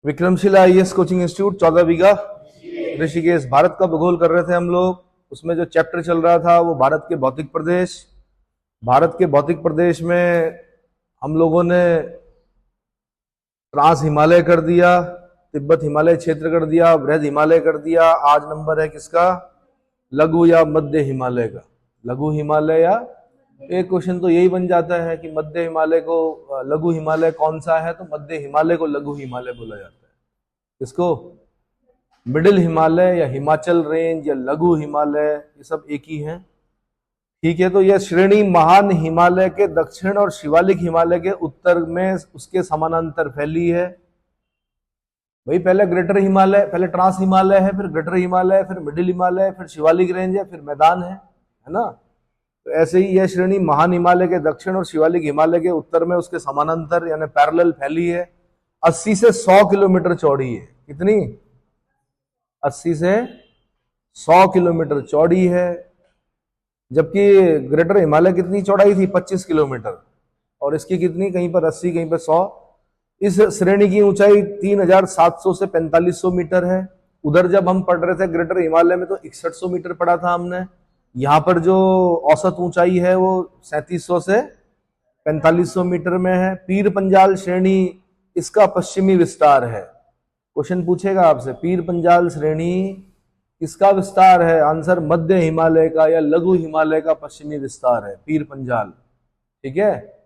Vikramshila IAS coaching institute 14 बीघा ऋषिकेश। भारत का भूगोल कर रहे थे हम लोग। उसमें जो चैप्टर चल रहा था वो भारत के भौतिक प्रदेश। भारत के भौतिक प्रदेश में हम लोगों ने ट्रांस हिमालय कर दिया, तिब्बत हिमालय क्षेत्र कर दिया, बृहद हिमालय कर दिया। आज नंबर है किसका? लघु या मध्य हिमालय का। लघु हिमालय या एक क्वेश्चन तो यही बन जाता है कि मध्य हिमालय को लघु हिमालय कौन सा है, तो मध्य हिमालय को लघु हिमालय बोला जाता है। किसको? मिडिल हिमालय या हिमाचल रेंज या लघु हिमालय, ये सब एक ही है। ठीक है, तो यह श्रेणी महान हिमालय के दक्षिण और शिवालिक हिमालय के उत्तर में उसके समानांतर फैली है। भाई पहले ग्रेटर हिमालय, पहले ट्रांस हिमालय है, फिर ग्रेटर हिमालय, फिर मिडिल हिमालय, फिर शिवालिक रेंज है, फिर मैदान है ना। तो ऐसे ही यह श्रेणी महान हिमालय के दक्षिण और शिवालिक हिमालय के उत्तर में उसके समानांतर यानी पैरेलल फैली है। 80 से 100 किलोमीटर चौड़ी है। कितनी? 80 से 100 किलोमीटर चौड़ी है। जबकि ग्रेटर हिमालय कितनी चौड़ाई थी? 25 किलोमीटर। और इसकी कितनी? कहीं पर 80, कहीं पर 100। इस श्रेणी की ऊंचाई 3700 से 4500 मीटर है। उधर जब हम पढ़ रहे थे ग्रेटर हिमालय में तो 6100 मीटर पढ़ा था हमने। यहाँ पर जो औसत ऊंचाई है वो 3700 से 4500 मीटर में है। पीर पंजाल श्रेणी इसका पश्चिमी विस्तार है। क्वेश्चन पूछेगा आपसे, पीर पंजाल श्रेणी किसका विस्तार है? आंसर मध्य हिमालय का या लघु हिमालय का पश्चिमी विस्तार है पीर पंजाल। ठीक है,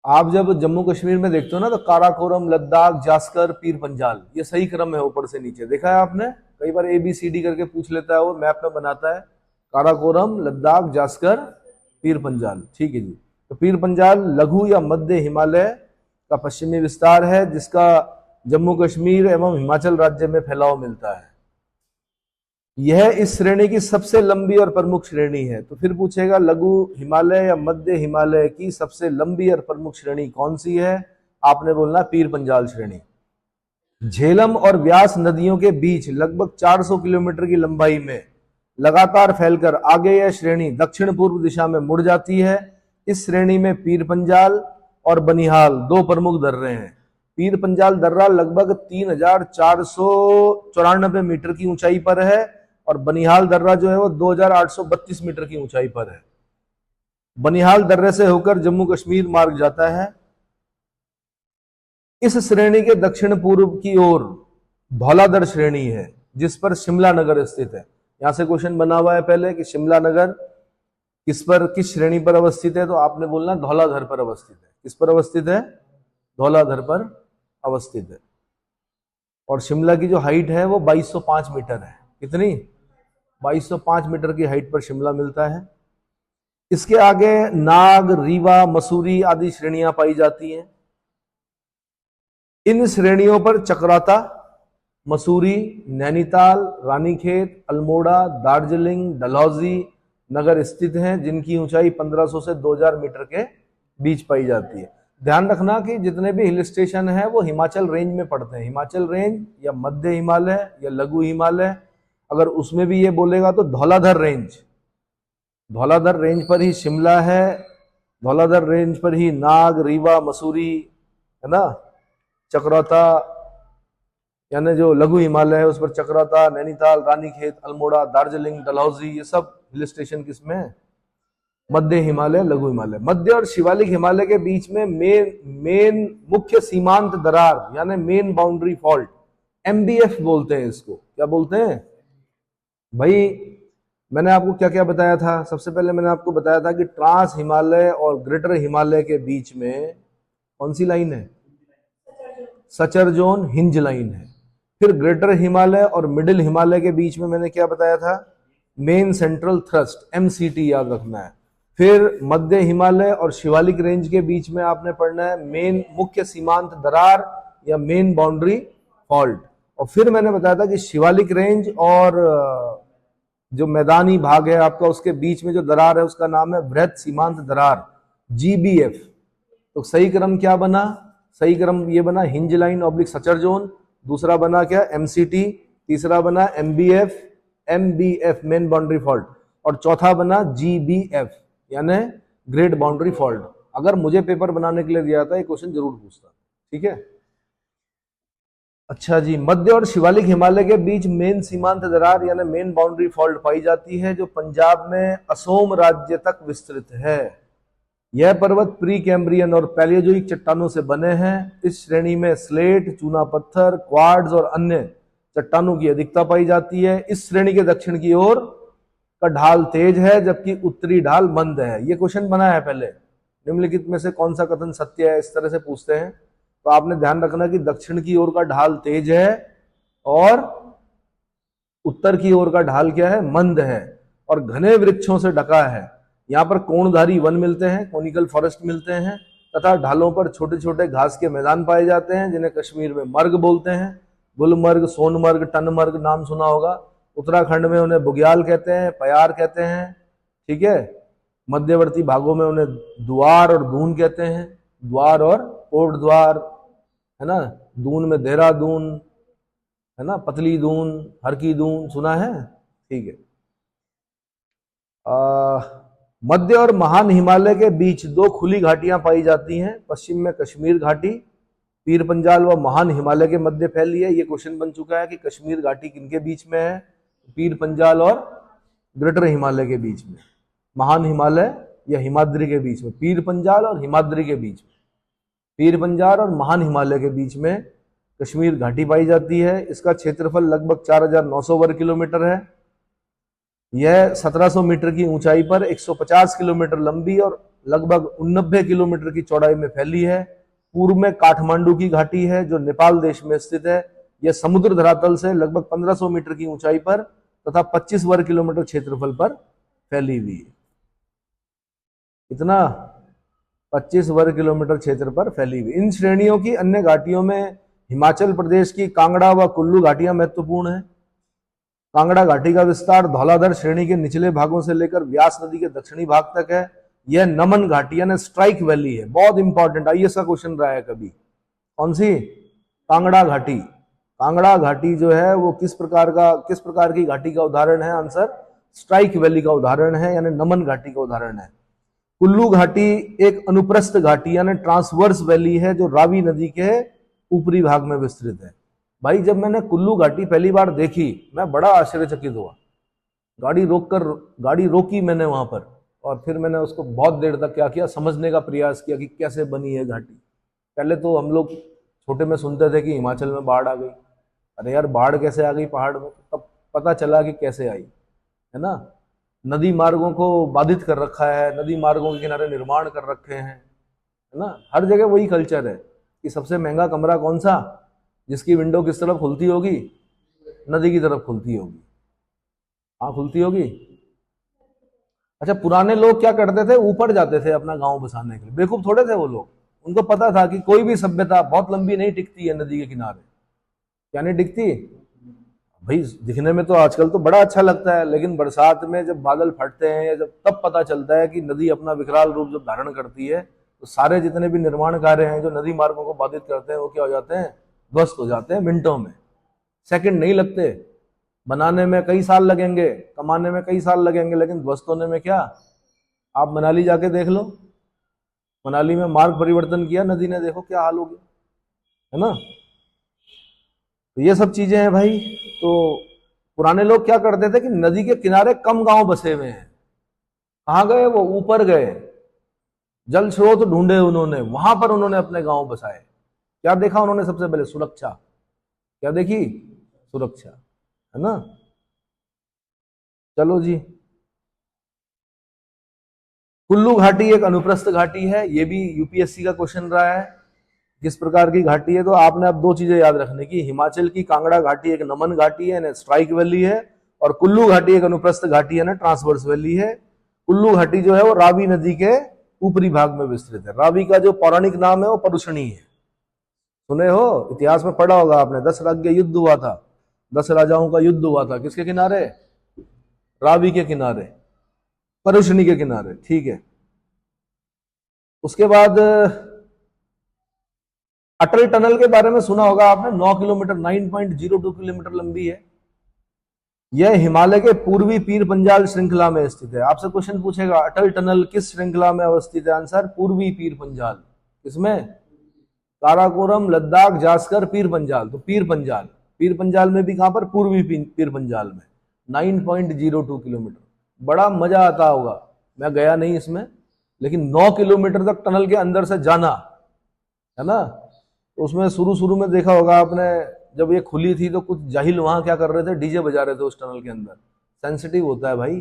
आप जब जम्मू कश्मीर में देखते हो ना तो काराकोरम, लद्दाख, जास्कर, पीर पंजाल, ये सही क्रम है ऊपर से नीचे। देखा है आपने? कई बार ABCD करके पूछ लेता है, वो मैप में बनाता है काराकोरम, लद्दाख, जास्कर, पीर पंजाल। ठीक है जी, तो पीर पंजाल लघु या मध्य हिमालय का पश्चिमी विस्तार है जिसका जम्मू कश्मीर एवं हिमाचल राज्य में फैलाव मिलता है। यह इस श्रेणी की सबसे लंबी और प्रमुख श्रेणी है। तो फिर पूछेगा लघु हिमालय या मध्य हिमालय की सबसे लंबी और प्रमुख श्रेणी कौन सी है? आपने बोलना पीर पंजाल श्रेणी। झेलम और व्यास नदियों के बीच लगभग 400 किलोमीटर की लंबाई में लगातार फैलकर आगे यह श्रेणी दक्षिण पूर्व दिशा में मुड़ जाती है। इस श्रेणी में पीर पंजाल और बनिहाल दो प्रमुख दर्रे हैं। पीर पंजाल दर्रा लगभग 3494 मीटर की ऊंचाई पर है और बनिहाल दर्रा जो है वो 2832 मीटर की ऊंचाई पर है। बनिहाल दर्रे से होकर जम्मू कश्मीर मार्ग जाता है। इस श्रेणी के दक्षिण पूर्व की ओर धौलाधर श्रेणी है जिस पर शिमला नगर स्थित है। यहां से क्वेश्चन बना हुआ है पहले कि शिमला नगर किस श्रेणी पर अवस्थित है, तो आपने बोलना धौलाधर पर अवस्थित है। किस पर अवस्थित है? धौलाधर पर अवस्थित है। और शिमला की जो हाइट है वो 2205 मीटर है। कितनी? 2205 मीटर की हाइट पर शिमला मिलता है। इसके आगे नाग, रीवा, मसूरी आदि श्रेणियां पाई जाती हैं। इन श्रेणियों पर चक्राता, मसूरी, नैनीताल, रानीखेत, अल्मोड़ा, दार्जिलिंग, डलहौजी नगर स्थित हैं जिनकी ऊंचाई 1500 से 2000 मीटर के बीच पाई जाती है। ध्यान रखना कि जितने भी हिल स्टेशन है वो हिमाचल रेंज में पड़ते हैं। हिमाचल रेंज या मध्य हिमालय या लघु हिमालय, अगर उसमें भी ये बोलेगा तो धौलाधर रेंज, धौलाधर रेंज पर ही शिमला है, धौलाधर रेंज पर ही नाग, रीवा, मसूरी है ना। चक्राता यानी जो लघु हिमालय है उस पर चक्राता, नैनीताल, रानीखेत, अल्मोड़ा, दार्जिलिंग, डलहौजी, ये सब हिल स्टेशन किसमें है? मध्य हिमालय, लघु हिमालय। मध्य और शिवालिक हिमालय के बीच में मेन मुख्य सीमांत दरार यानी मेन बाउंड्री फॉल्ट, MBF बोलते हैं इसको। क्या बोलते हैं भाई? मैंने आपको क्या क्या बताया था? सबसे पहले मैंने आपको बताया था कि ट्रांस हिमालय और ग्रेटर हिमालय के बीच में कौन सी लाइन है? सचर जोन हिंज लाइन है। फिर ग्रेटर हिमालय और मिडिल हिमालय के बीच में मैंने क्या बताया था? मेन सेंट्रल थ्रस्ट, MCT याद रखना है। फिर मध्य हिमालय और शिवालिक रेंज के बीच में आपने पढ़ना है मेन मुख्य सीमांत दरार या मेन बाउंड्री फॉल्ट। और फिर मैंने बताया था कि शिवालिक रेंज और जो मैदानी भाग है आपका उसके बीच में जो दरार है उसका नाम है बृहद सीमांत दरार, GBF। तो सही क्रम क्या बना? सही क्रम ये बना hinge line oblique suture zone, दूसरा बना क्या? MCT, तीसरा बना MBF मेन बाउंड्री फॉल्ट, और चौथा बना GBF यानी ग्रेट बाउंड्री फॉल्ट। अगर मुझे पेपर बनाने के लिए दिया था ये क्वेश्चन जरूर पूछता। ठीक है। अच्छा जी, मध्य और शिवालिक हिमालय के बीच मेन सीमांत दरार यानी मेन बाउंड्री फॉल्ट पाई जाती है जो पंजाब में असोम राज्य तक विस्तृत है। यह पर्वत प्री कैम्ब्रियन और पैलियोजोइक चट्टानों से बने हैं। इस श्रेणी में स्लेट, चूना पत्थर, क्वार्ट्ज और अन्य चट्टानों की अधिकता पाई जाती है। इस श्रेणी के दक्षिण की ओर का ढाल तेज है जबकि उत्तरी ढाल मंद है। ये क्वेश्चन बना है पहले, निम्नलिखित में से कौन सा कथन सत्य है, इस तरह से पूछते हैं। तो आपने ध्यान रखना कि दक्षिण की ओर का ढाल तेज है और उत्तर की ओर का ढाल क्या है, मंद है और घने वृक्षों से ढका है। यहाँ पर कोणधारी वन मिलते हैं, कोनिकल फॉरेस्ट मिलते हैं तथा ढालों पर छोटे छोटे घास के मैदान पाए जाते हैं जिन्हें कश्मीर में मर्ग बोलते हैं। गुलमर्ग, सोनमर्ग, टनमर्ग नाम सुना होगा। उत्तराखंड में उन्हें बुग्याल कहते हैं, पयार कहते हैं, ठीक है। मध्यवर्ती भागों में उन्हें द्वार और दून कहते हैं, द्वार और कोट द्वार, है ना। दून में देहरादून, है ना, पतली दून, हरकी दून सुना है, ठीक है। मध्य और महान हिमालय के बीच दो खुली घाटियां पाई जाती हैं। पश्चिम में कश्मीर घाटी पीर पंजाल व महान हिमालय के मध्य फैली है। ये क्वेश्चन बन चुका है कि कश्मीर घाटी किनके बीच में है, पीर पंजाल और ग्रेटर हिमालय के बीच में, महान हिमालय या हिमाद्री के बीच में, पीर पंजाल और हिमाद्री के बीच में, पीर पंजाल और महान हिमालय के बीच में कश्मीर घाटी पाई जाती है। इसका क्षेत्रफल लगभग 4900 वर्ग किलोमीटर है। यह 1700 मीटर की ऊंचाई पर 150 किलोमीटर लंबी और लगभग 89 किलोमीटर की चौड़ाई में फैली है। पूर्व में काठमांडू की घाटी है जो नेपाल देश में स्थित है। यह समुद्र धरातल से लगभग 1500 मीटर की ऊंचाई पर तथा 25 वर्ग किलोमीटर क्षेत्रफल पर फैली हुई है। इतना 25 वर्ग किलोमीटर क्षेत्र पर फैली हुई। इन श्रेणियों की अन्य घाटियों में हिमाचल प्रदेश की कांगड़ा व कुल्लू घाटियां महत्वपूर्ण है। कांगड़ा घाटी का विस्तार धौलाधर श्रेणी के निचले भागों से लेकर व्यास नदी के दक्षिणी भाग तक है। यह नमन घाटी यानी स्ट्राइक वैली है, बहुत इंपॉर्टेंट, आईएएस का क्वेश्चन रहा है कभी। कौन सी? कांगड़ा घाटी। कांगड़ा घाटी जो है वो किस प्रकार की घाटी का उदाहरण है? आंसर स्ट्राइक वैली का उदाहरण है, यानी नमन घाटी का उदाहरण है। कुल्लू घाटी एक अनुप्रस्थ घाटी यानी ट्रांसवर्स वैली है जो रावी नदी के ऊपरी भाग में विस्तृत है। भाई जब मैंने कुल्लू घाटी पहली बार देखी मैं बड़ा आश्चर्यचकित हुआ। गाड़ी रोकी मैंने वहां पर और फिर मैंने उसको बहुत देर तक क्या किया, समझने का प्रयास किया कि कैसे बनी है घाटी। पहले तो हम लोग छोटे में सुनते थे कि हिमाचल में बाढ़ आ गई। अरे यार बाढ़ कैसे आ गई पहाड़ में? तब पता चला कि कैसे आई, है ना। नदी मार्गों को बाधित कर रखा है, नदी मार्गों के किनारे निर्माण कर रखे हैं, है ना। हर जगह वही कल्चर है कि सबसे महंगा कमरा कौन सा, जिसकी विंडो किस तरफ खुलती होगी? नदी की तरफ खुलती होगी। हाँ खुलती होगी। अच्छा पुराने लोग क्या करते थे, ऊपर जाते थे अपना गांव बसाने के लिए। बेवकूफ थोड़े थे वो लोग, उनको पता था कि कोई भी सभ्यता बहुत लंबी नहीं टिकती है नदी के किनारे। क्या नहीं टिकती भाई? दिखने में तो आजकल तो बड़ा अच्छा लगता है, लेकिन बरसात में जब बादल फटते हैं या जब तब पता चलता है कि नदी अपना विकराल रूप जब धारण करती है तो सारे जितने भी निर्माण कार्य हैं जो नदी मार्गों को बाधित करते हैं वो क्या हो जाते हैं? ध्वस्त हो जाते हैं मिनटों में। सेकंड नहीं लगते। बनाने में कई साल लगेंगे, कमाने में कई साल लगेंगे, लेकिन ध्वस्त होने में क्या? आप मनाली जाके देख लो, मनाली में मार्ग परिवर्तन किया नदी ने, देखो क्या हाल हो गया, है ना। तो ये सब चीजें हैं भाई। तो पुराने लोग क्या करते थे कि नदी के किनारे कम गांव बसे हुए हैं, कहाँ गए वो? ऊपर गए, जल स्रोत ढूंढे उन्होंने, वहां पर उन्होंने अपने गांव बसाए। क्या देखा उन्होंने? सबसे पहले सुरक्षा। क्या देखी? सुरक्षा, है ना। चलो जी, कुल्लू घाटी एक अनुप्रस्थ घाटी है, ये भी यूपीएससी का क्वेश्चन रहा है किस प्रकार की घाटी है। तो आपने अब दो चीजें याद रखने की, हिमाचल की कांगड़ा घाटी एक नमन घाटी है ना स्ट्राइक वैली है, और कुल्लू घाटी एक अनुप्रस्थ घाटी है ना ट्रांसवर्स वैली है। कुल्लू घाटी जो है वो रावी नदी के ऊपरी भाग में विस्तृत है। रावी का जो पौराणिक नाम है वो परुषणी है, सुने हो, इतिहास में पढ़ा होगा आपने। 10 राज्य युद्ध हुआ था, 10 राजाओं का युद्ध हुआ था, किसके किनारे? रावी के किनारे, परुषणी के किनारे, ठीक है। उसके बाद अटल टनल के बारे में सुना होगा आपने, 9 किलोमीटर 9.02 किलोमीटर लंबी है। यह हिमालय के पूर्वी पीर पंजाल श्रृंखला में स्थित है। आपसे क्वेश्चन पूछेगा अटल टनल किस श्रृंखला में अवस्थित है? आंसर पूर्वी पीर पंजाल। किसमें? काराकोरम, लद्दाख, जास्कर, पीर पंजाल। तो पीर पंजाल में भी कहां पर? पूर्वी पीर पंजाल में 9.02 किलोमीटर। बड़ा मजा आता होगा, मैं गया नहीं इसमें, लेकिन 9 किलोमीटर तक टनल के अंदर से जाना है ना। तो उसमें शुरू में देखा होगा आपने, जब ये खुली थी तो कुछ जाहिल वहां क्या कर रहे थे? डीजे बजा रहे थे उस टनल के अंदर। सेंसिटिव होता है भाई।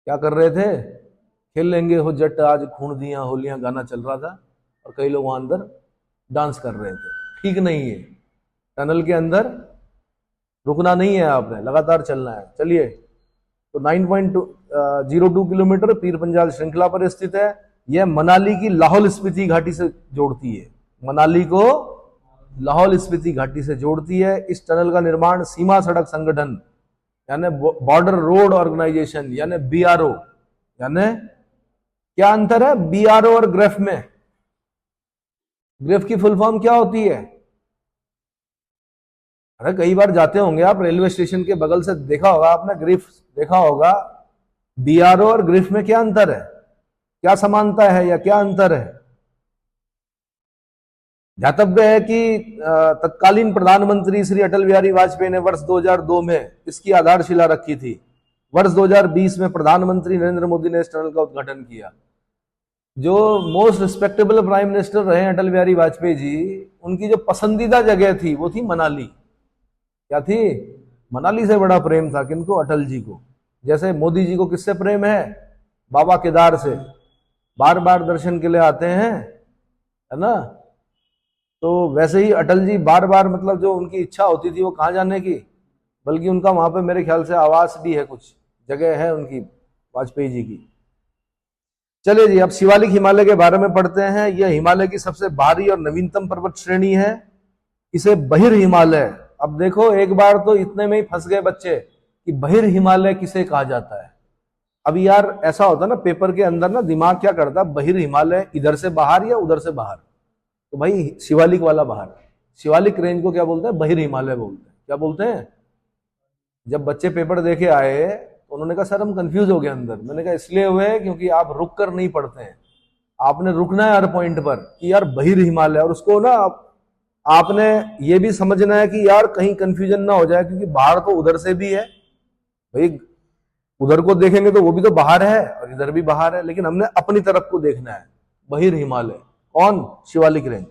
क्या कर रहे थे? खेल लेंगे हो जट आज खून दिया होलियां गाना चल रहा था और कई लोग वहां अंदर डांस कर रहे थे। ठीक नहीं है, टनल के अंदर रुकना नहीं है आपने, लगातार चलना है। चलिए, तो 9.02 किलोमीटर पीर पंजाल श्रृंखला पर स्थित है। यह मनाली की लाहौल स्पीति घाटी से जोड़ती है। मनाली को लाहौल स्पीति घाटी से जोड़ती है। इस टनल का निर्माण सीमा सड़क संगठन यानी बॉर्डर रोड ऑर्गेनाइजेशन यानी बीआरओ, यानी क्या अंतर है बीआरओ और ग्रेफ में? ग्रेफ की फुल फॉर्म क्या होती है? अरे कई बार जाते होंगे आप रेलवे स्टेशन के बगल से, देखा होगा आपने, ग्रिफ देखा होगा। बीआरओ और ग्रिफ में क्या अंतर है? क्या समानता है या क्या अंतर है? ध्यातव्य है कि तत्कालीन प्रधानमंत्री श्री अटल बिहारी वाजपेयी ने वर्ष 2002 में इसकी आधारशिला रखी थी। वर्ष 2020 में प्रधानमंत्री नरेंद्र मोदी ने इस टनल का उद्घाटन किया। जो मोस्ट रिस्पेक्टेबल प्राइम मिनिस्टर रहे अटल बिहारी वाजपेयी जी, उनकी जो पसंदीदा जगह थी वो थी मनाली। क्या थी? मनाली से बड़ा प्रेम था किनको? अटल जी को। जैसे मोदी जी को किससे प्रेम है? बाबा केदार से, बार बार दर्शन के लिए आते हैं, है ना। तो वैसे ही अटल जी बार बार, मतलब जो उनकी इच्छा होती थी वो कहाँ जाने की, बल्कि उनका वहां पे मेरे ख्याल से आवास भी है, कुछ जगह है उनकी वाजपेयी जी की। चलिए जी, अब शिवालिक हिमालय के बारे में पढ़ते हैं। यह हिमालय की सबसे भारी और नवीनतम पर्वत श्रेणी है। इसे बहिर हिमालय, अब देखो एक बार तो इतने में ही फंस गए बच्चे कि बहिर हिमालय किसे कहा जाता है। अब यार ऐसा होता ना पेपर के अंदर ना, दिमाग क्या करता है, बहिर हिमालय इधर से बाहर या उधर से बाहर, तो भाई शिवालिक वाला बाहर। शिवालिक रेंज को क्या बोलते हैं? बहिर हिमालय बोलते हैं। क्या बोलते हैं? जब बच्चे पेपर देके आए तो उन्होंने कहा सर हम कंफ्यूज हो गए अंदर। मैंने कहा इसलिए हुए क्योंकि आप रुक कर नहीं पढ़ते हैं। आपने रुकना है हर पॉइंट पर कि यार बहिर हिमालय, और उसको ना आपने ये भी समझना है कि यार कहीं कंफ्यूजन ना हो जाए, क्योंकि बाहर तो उधर से भी है भाई, उधर को देखेंगे तो वो भी तो बाहर है और इधर भी बाहर है, लेकिन हमने अपनी तरफ को देखना है। बहिर हिमालय कौन? शिवालिक रेंज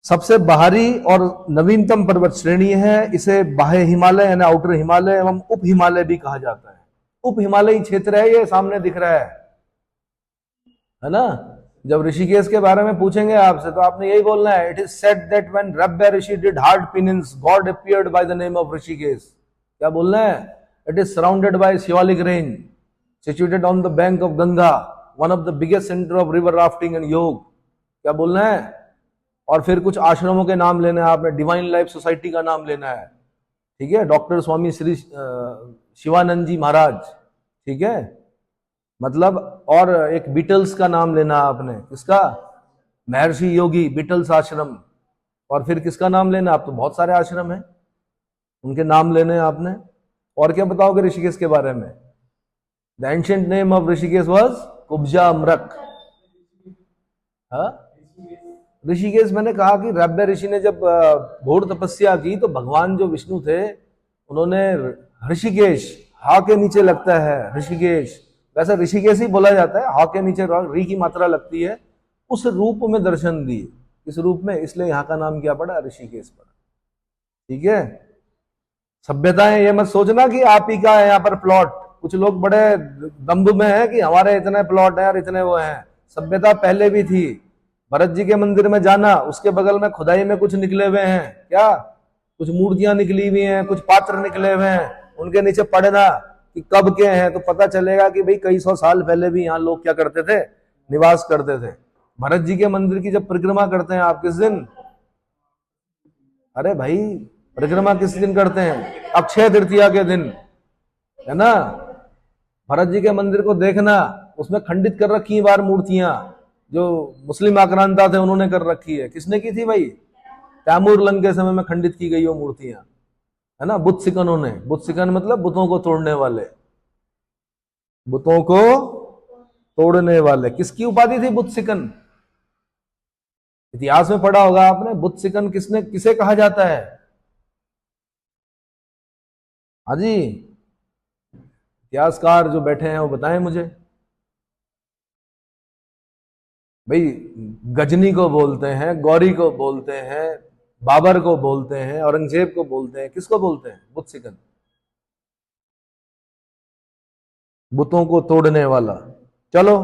सबसे बाहरी और नवीनतम पर्वत श्रेणी है। इसे बाह्य हिमालय यानी आउटर हिमालय एवं उप हिमालय भी कहा जाता है। उप हिमालयी क्षेत्र है, ये सामने दिख रहा है ना। जब ऋषिकेश के बारे में पूछेंगे आपसे तो आपने यही बोलना है, it is said that when Raibhya Rishi did hard penance god appeared by the name of Rishikesh. क्या बोलना है? It is surrounded by Shivalik range situated on the bank of Ganga, one of the biggest centre of river rafting and yoga. क्या बोलना है? और फिर कुछ आश्रमों के नाम लेना है आपने, डिवाइन लाइफ सोसाइटी का नाम लेना है, ठीक है, डॉक्टर स्वामी श्री शिवानंद जी महाराज, ठीक है, मतलब, और एक बीटल्स का नाम लेना आपने, किसका? महर्षि योगी बीटल्स आश्रम। और फिर किसका नाम लेना? आप तो बहुत सारे आश्रम हैं उनके नाम लेने आपने। और क्या बताओगे ऋषिकेश के बारे में? The ancient name of Rishikesh was Kubja Amrak. Rishikesh, मैंने कहा कि रब्बे ऋषि ने जब घोर तपस्या की तो भगवान जो विष्णु थे उन्होंने ऋषिकेश, हा के नीचे लगता है ऋषिकेश, वैसे ऋषिकेश ही बोला जाता है, हा के नीचे री की मात्रा लगती है, उस रूप में दर्शन दिए, इस रूप में, इसलिए यहाँ का नाम क्या पड़ा? ऋषिकेश पड़ा। ठीक है। सभ्यताएं, ये मत सोचना कि आप ही का है यहाँ पर प्लॉट। कुछ लोग बड़े दम्भ में है कि हमारे इतने प्लॉट हैं और इतने वो हैं। सभ्यता पहले भी थी। भरत जी के मंदिर में जाना, उसके बगल में खुदाई में कुछ निकले हुए हैं, क्या? कुछ मूर्तियां निकली हुई हैं, कुछ पात्र निकले हुए हैं, उनके नीचे पढ़ना कि कब के हैं, तो पता चलेगा कि भाई कई सौ साल पहले भी यहाँ लोग क्या करते थे? निवास करते थे। भरत जी के मंदिर की जब परिक्रमा करते हैं आप किस दिन? अरे भाई परिक्रमा किस दिन करते हैं? अक्षय तृतीया के दिन, है ना। भरत जी के मंदिर को देखना, उसमें खंडित कर रखी बार मूर्तियां, जो मुस्लिम आक्रांता थे उन्होंने कर रखी है। किसने की थी भाई? तैमूर लंग के समय में खंडित की गई वो मूर्तियां, है ना, बुत सिकनों ने। बुत सिकन मतलब बुतों को तोड़ने वाले, बुतों को तोड़ने वाले। किसकी उपाधि थी बुत सिकन? इतिहास में पढ़ा होगा आपने, बुद्ध सिकंद किसे कहा जाता है? हाँ जी, इतिहासकार जो बैठे हैं वो बताएं मुझे भाई। गजनी को बोलते हैं, गौरी को बोलते हैं, बाबर को बोलते हैं, औरंगजेब को बोलते हैं, किसको बोलते हैं? बुद्ध सिकंद, बुतों को तोड़ने वाला। चलो,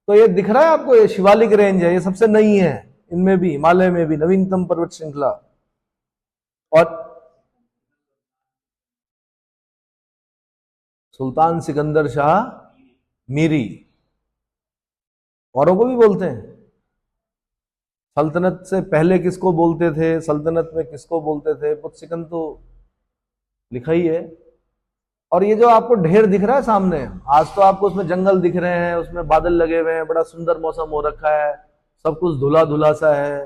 तो ये दिख रहा है आपको, ये शिवालिक रेंज है, ये सबसे नई है, इनमें भी, हिमालय में भी नवीनतम पर्वत श्रृंखला। और सुल्तान सिकंदर शाह मीरी, औरों को भी बोलते हैं। सल्तनत से पहले किसको बोलते थे, सल्तनत में किसको बोलते थे, बुद्ध सिकंद तो लिखा ही है। और ये जो आपको ढेर दिख रहा है सामने, आज तो आपको उसमें जंगल दिख रहे हैं, उसमें बादल लगे हुए हैं, बड़ा सुंदर मौसम हो रखा है, सब कुछ धुला धुला सा है,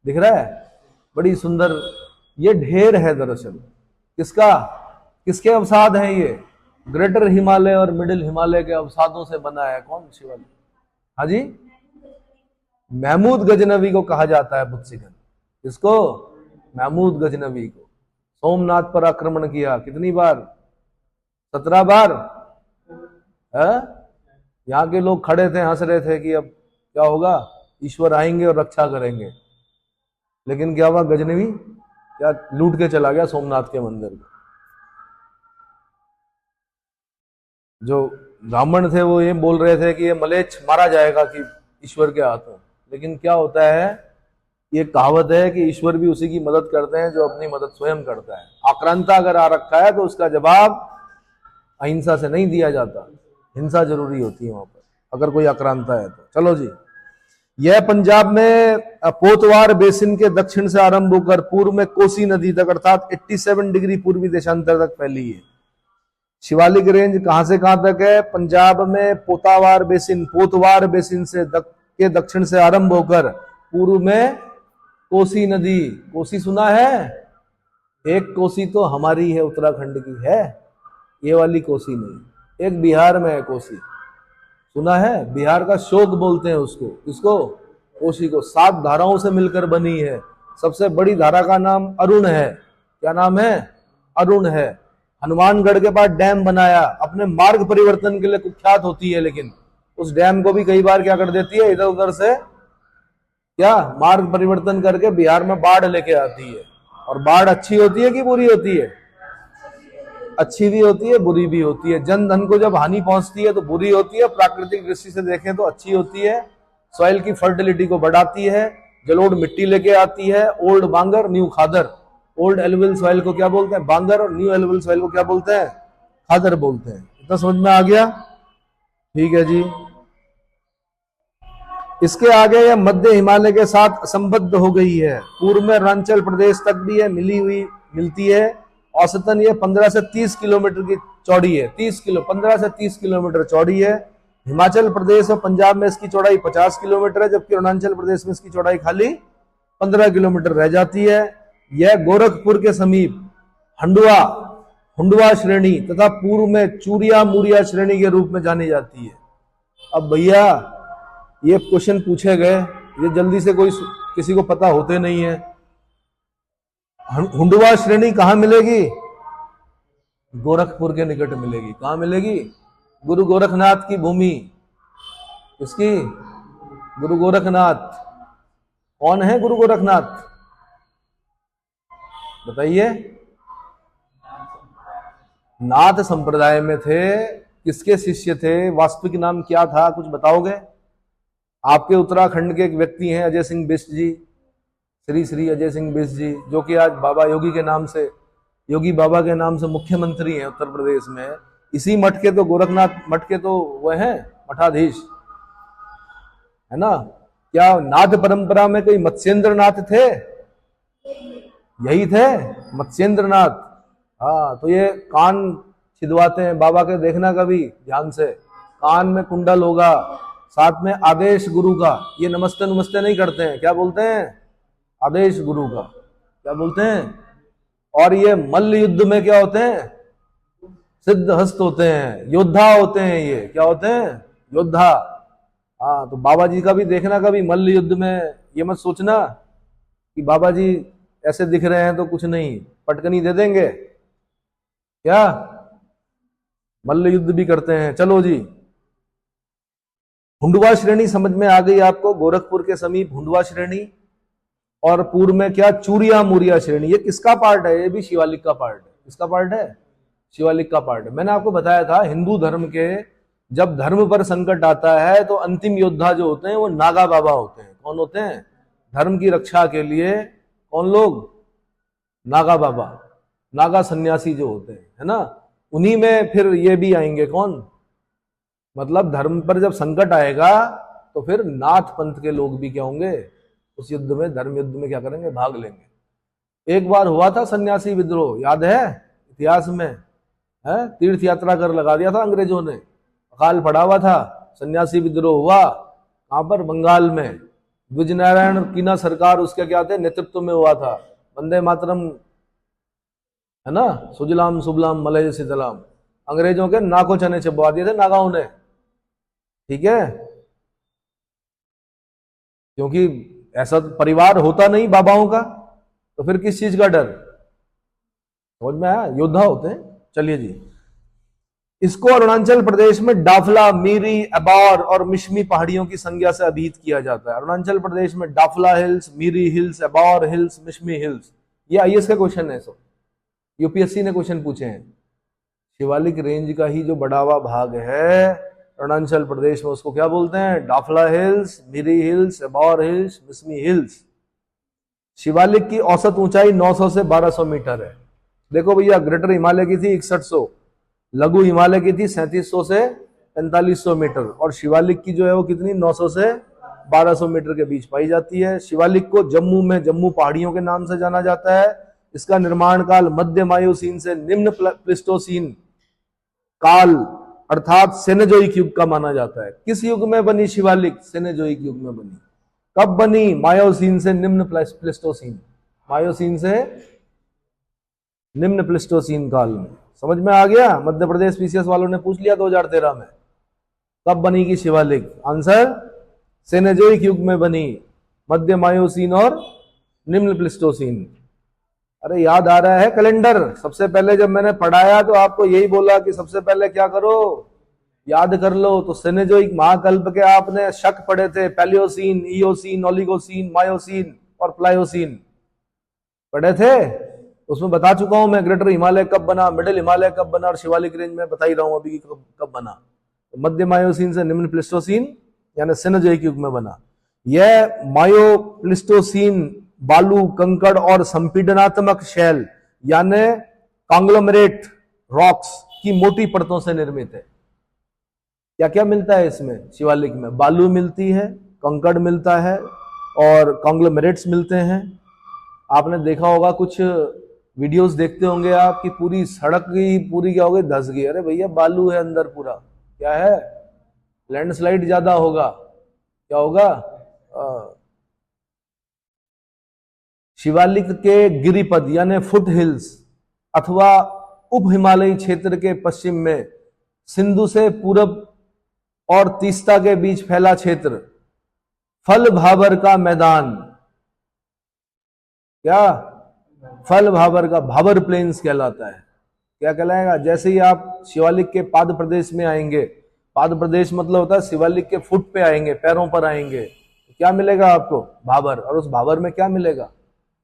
दिख रहा है, बड़ी सुंदर। ये ढेर है दरअसल किसका, किसके अवसाद हैं ये? ग्रेटर हिमालय और मिडिल हिमालय के अवसादों से बना है। कौन? शिवालिक। हाँ जी, महमूद गजनवी को कहा जाता है बुद्ध सिकंद। किसको? महमूद गजनवी को। सोमनाथ पर आक्रमण किया कितनी बार? 17 बार। यहाँ के लोग खड़े थे, हंस रहे थे कि अब क्या होगा, ईश्वर आएंगे और रक्षा करेंगे। लेकिन क्या हुआ? गजनवी क्या लूट के चला गया सोमनाथ के मंदिर को। जो ब्राह्मण थे वो ये बोल रहे थे कि ये मलेच्छ मारा जाएगा कि ईश्वर के हाथों। लेकिन क्या होता है, ये कहावत है कि ईश्वर भी उसी की मदद करते हैं जो अपनी मदद स्वयं करता है। आक्रांता अगर आ रखा है तो उसका जवाब अहिंसा से नहीं दिया जाता, हिंसा जरूरी होती है वहां पर, अगर कोई आक्रांता है तो। चलो जी, यह पंजाब में पोतवार बेसिन के दक्षिण से आरंभ होकर पूर्व में कोसी नदी तक अर्थात 87 डिग्री पूर्वी देशांतर तक फैली है। शिवालिक रेंज कहां से कहां तक है? पंजाब में पोतवार बेसिन से के दक्षिण से आरंभ होकर पूर्व में कोसी नदी। कोसी सुना है? एक कोसी तो हमारी है, उत्तराखंड की है, ये वाली कोसी नहीं। एक बिहार में है कोसी, सुना है? बिहार का शोक बोलते हैं उसको। किसको? कोसी को। 7 धाराओं से मिलकर बनी है। सबसे बड़ी धारा का नाम अरुण है। क्या नाम है? अरुण है। हनुमानगढ़ के पास डैम बनाया, अपने मार्ग परिवर्तन के लिए कुख्यात होती है, लेकिन उस डैम को भी कई बार क्या कर देती है, इधर उधर से क्या मार्ग परिवर्तन करके बिहार में बाढ़ लेके आती है। और बाढ़ अच्छी होती है कि बुरी होती है? अच्छी भी होती है, बुरी भी होती है। जन धन को जब हानि पहुंचती है तो बुरी होती है, प्राकृतिक दृष्टि से देखें तो अच्छी होती है। सॉइल की फर्टिलिटी को बढ़ाती है, जलोढ़ मिट्टी लेके आती है। ओल्ड बांगर, न्यू खादर। ओल्ड एलुवियल सॉइल को क्या बोलते हैं? बांगर, और न्यू एलुवियल सॉइल को क्या बोलते हैं? खादर बोलते हैं। इतना समझ में आ गया? ठीक है जी। इसके आगे यह मध्य हिमालय के साथ संबद्ध हो गई है। पूर्व में अरुणाचल प्रदेश तक भी यह मिलती है। औसतन ये 15 से 30 किलोमीटर की चौड़ी है। 15 से 30 किलोमीटर चौड़ी है। हिमाचल प्रदेश और पंजाब में इसकी चौड़ाई 50 किलोमीटर है, जबकि अरुणाचल प्रदेश में इसकी चौड़ाई खाली 15 किलोमीटर रह जाती है। यह गोरखपुर के समीप हुंडवा श्रेणी तथा पूर्व में चूरिया मूरिया श्रेणी के रूप में जानी जाती है। अब भैया ये क्वेश्चन पूछे गए, ये जल्दी से कोई किसी को पता होते नहीं है। हुंडवा श्रेणी कहां मिलेगी? गोरखपुर के निकट मिलेगी। कहां मिलेगी? गुरु गोरखनाथ की भूमि। इसकी गुरु गोरखनाथ। कौन है गुरु गोरखनाथ? बताइए। नाथ संप्रदाय में थे। किसके शिष्य थे? वास्तविक नाम क्या था, कुछ बताओगे? आपके उत्तराखंड के एक व्यक्ति हैं अजय सिंह बिष्ट जी, श्री अजय सिंह बिष्ट जी, जो कि आज बाबा योगी के नाम से, योगी बाबा के नाम से मुख्यमंत्री हैं उत्तर प्रदेश में। इसी मठ के तो, गोरखनाथ मठ के तो वह हैं मठाधीश, है ना। क्या नाथ परंपरा में कोई मत्स्येंद्र नाथ थे? यही थे मत्स्येंद्र नाथ। हाँ, तो ये कान छिदवाते हैं बाबा के, देखना कभी ध्यान से। कान में कुंडल होगा, साथ में आदेश गुरु का। ये नमस्ते नमस्ते नहीं करते हैं, क्या बोलते हैं? आदेश गुरु का। क्या बोलते हैं? और ये मल्ल युद्ध में क्या होते हैं? सिद्ध हस्त होते हैं, योद्धा होते हैं। ये क्या होते हैं? योद्धा। हाँ, तो बाबा जी का भी देखना कभी, मल्ल युद्ध में ये मत सोचना कि बाबा जी ऐसे दिख रहे हैं तो कुछ नहीं, पटकनी दे देंगे क्या, मल्ल युद्ध भी करते हैं। चलो जी, हुंडवा श्रेणी समझ में आ गई आपको, गोरखपुर के समीप हुंडवा श्रेणी, और पूर्व में क्या, चूरिया मुरिया श्रेणी। ये किसका पार्ट है? ये भी शिवालिक का पार्ट है। किसका पार्ट है? शिवालिक का पार्ट है। मैंने आपको बताया था हिंदू धर्म के जब धर्म पर संकट आता है तो अंतिम योद्धा जो होते हैं वो नागा बाबा होते हैं। कौन होते हैं? धर्म की रक्षा के लिए कौन लोग? नागा बाबा, नागा सन्यासी जो होते हैं, है ना। उन्हीं में फिर ये भी आएंगे कौन, मतलब धर्म पर जब संकट आएगा तो फिर नाथ पंथ के लोग भी क्या होंगे, उस युद्ध में, धर्म युद्ध में क्या करेंगे, भाग लेंगे। एक बार हुआ था सन्यासी विद्रोह, याद है इतिहास में, है, तीर्थ यात्रा कर लगा दिया था अंग्रेजों ने, अकाल पड़ा हुआ था, सन्यासी विद्रोह हुआ। कहां पर? बंगाल में। द्विज नारायण कीना सरकार उसके क्या थे, नेतृत्व में हुआ था। वंदे मातरम, है ना, सुजलाम सुबलाम मलय शीतलाम, अंग्रेजों के नाको चने चबवा दिए थे नागाओं ने, ठीक है। क्योंकि ऐसा परिवार होता नहीं बाबाओं का, तो फिर किस चीज का डर? समझ में आया? योद्धा होते हैं। चलिए जी, इसको अरुणाचल प्रदेश में डाफला, मीरी, अबौर और मिश्मी पहाड़ियों की संज्ञा से अभिहित किया जाता है। अरुणाचल प्रदेश में Dafla hills, Miri hills, Abor hills, Mishmi hills. ये आईएएस का क्वेश्चन है, सब यूपीएससी ने क्वेश्चन पूछे हैं। शिवालिक रेंज का ही जो बड़ा हुआ भाग है अरुणाचल प्रदेश में, उसको क्या बोलते हैं? Dafla hills, Miri hills, Abor hills, Mishmi hills. Shivalik की औसत ऊंचाई 900 से 1200 मीटर है। देखो भैया, ग्रेटर हिमालय की थी 6100, लघु हिमालय की थी 3700 से 4500 मीटर, और शिवालिक की जो है वो कितनी, 900 से 1200 मीटर के बीच पाई जाती है। शिवालिक को जम्मू में जम्मू पहाड़ियों के नाम से जाना जाता है। इसका निर्माण काल मध्य मायोसीन से निम्न प्लिस्टोसीन काल अर्थात सेनेजोइक युग का माना जाता है। किस युग में बनी शिवालिक? सेनेजोइक युग में बनी। कब बनी? मायोसीन से निम्न प्लिस्टोसीन, मायोसीन से निम्न प्लिस्टोसीन काल में। समझ में आ गया? मध्य प्रदेश पीसीएस वालों ने पूछ लिया 2013 में, कब बनी शिवालिक? आंसर, सेनेजोइक युग में बनी, मध्य मायोसीन और निम्न प्लिस्टोसीन। अरे याद आ रहा है कैलेंडर? सबसे पहले जब मैंने पढ़ाया तो आपको यही बोला कि सबसे पहले क्या करो, याद कर लो। तो सेनेजोइक महाकल्प के आपने शक पढ़े थे, पैलियोसीन, इयोसीन, ओलिगोसीन, मायोसीन और प्लायोसीन पढ़े थे। उसमें बता चुका हूं मैं ग्रेटर हिमालय कब बना, मिडिल हिमालय कब बना, और शिवालिक रेंज में बता ही रहा हूं अभी कब बना। तो मध्य मायोसीन से निम्न प्लिस्टोसीन यानी सेनेजोइक युग में बना। यह मायो प्लिस्टोसीन बालू, कंकड़ और संपीडनात्मक शैल यानी कांग्लोमरेट रॉक्स की मोटी परतों से निर्मित है। क्या क्या मिलता है इसमें? शिवालिक में बालू मिलती है, कंकड़ मिलता है और कांग्लोमरेट्स मिलते हैं। आपने देखा होगा, कुछ वीडियोस देखते होंगे आप कि पूरी सड़क की पूरी क्या हो गई, धस गई। अरे भैया बालू है अंदर पूरा, क्या है, लैंडस्लाइड ज्यादा होगा, क्या होगा। शिवालिक के गिरिपद यानी फुट हिल्स अथवा उप हिमालयी क्षेत्र के पश्चिम में सिंधु से पूरब और तीस्ता के बीच फैला क्षेत्र फल भाबर का मैदान, क्या, फल भाबर का, भाबर प्लेन्स कहलाता है। क्या कहलाएगा? जैसे ही आप शिवालिक के पाद प्रदेश में आएंगे, पाद प्रदेश मतलब होता है शिवालिक के फुट पे आएंगे, पैरों पर आएंगे, तो क्या मिलेगा आपको? भाबर। और उस भाबर में क्या मिलेगा?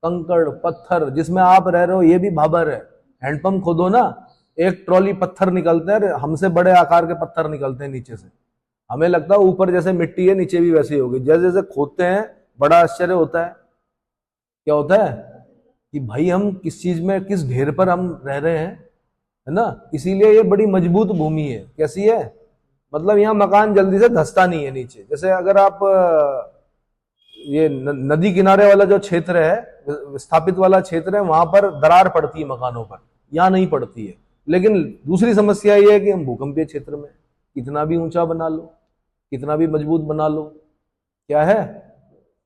कंकड़, पत्थर। जिसमें आप रह रहे हो ये भी भाबर है। हैंडपंप खोदो ना, एक ट्रॉली पत्थर निकलते हैं, हमसे बड़े आकार के पत्थर निकलते हैं नीचे से। हमें लगता है ऊपर जैसे मिट्टी है नीचे भी वैसे ही होगी। जैसे जैसे खोदते हैं बड़ा आश्चर्य होता है। क्या होता है कि भाई हम किस चीज में, किस ढेर पर हम रह रहे हैं, है ना। इसीलिए ये बड़ी मजबूत भूमि है। कैसी है? मतलब यहाँ मकान जल्दी से धंसता नहीं है नीचे। जैसे अगर आप ये नदी किनारे वाला जो क्षेत्र है, विस्थापित वाला क्षेत्र है, वहां पर दरार पड़ती है मकानों पर, यहाँ नहीं पड़ती है। लेकिन दूसरी समस्या ये है कि हम भूकंपीय क्षेत्र में कितना भी ऊंचा बना लो, कितना भी मजबूत बना लो, क्या है,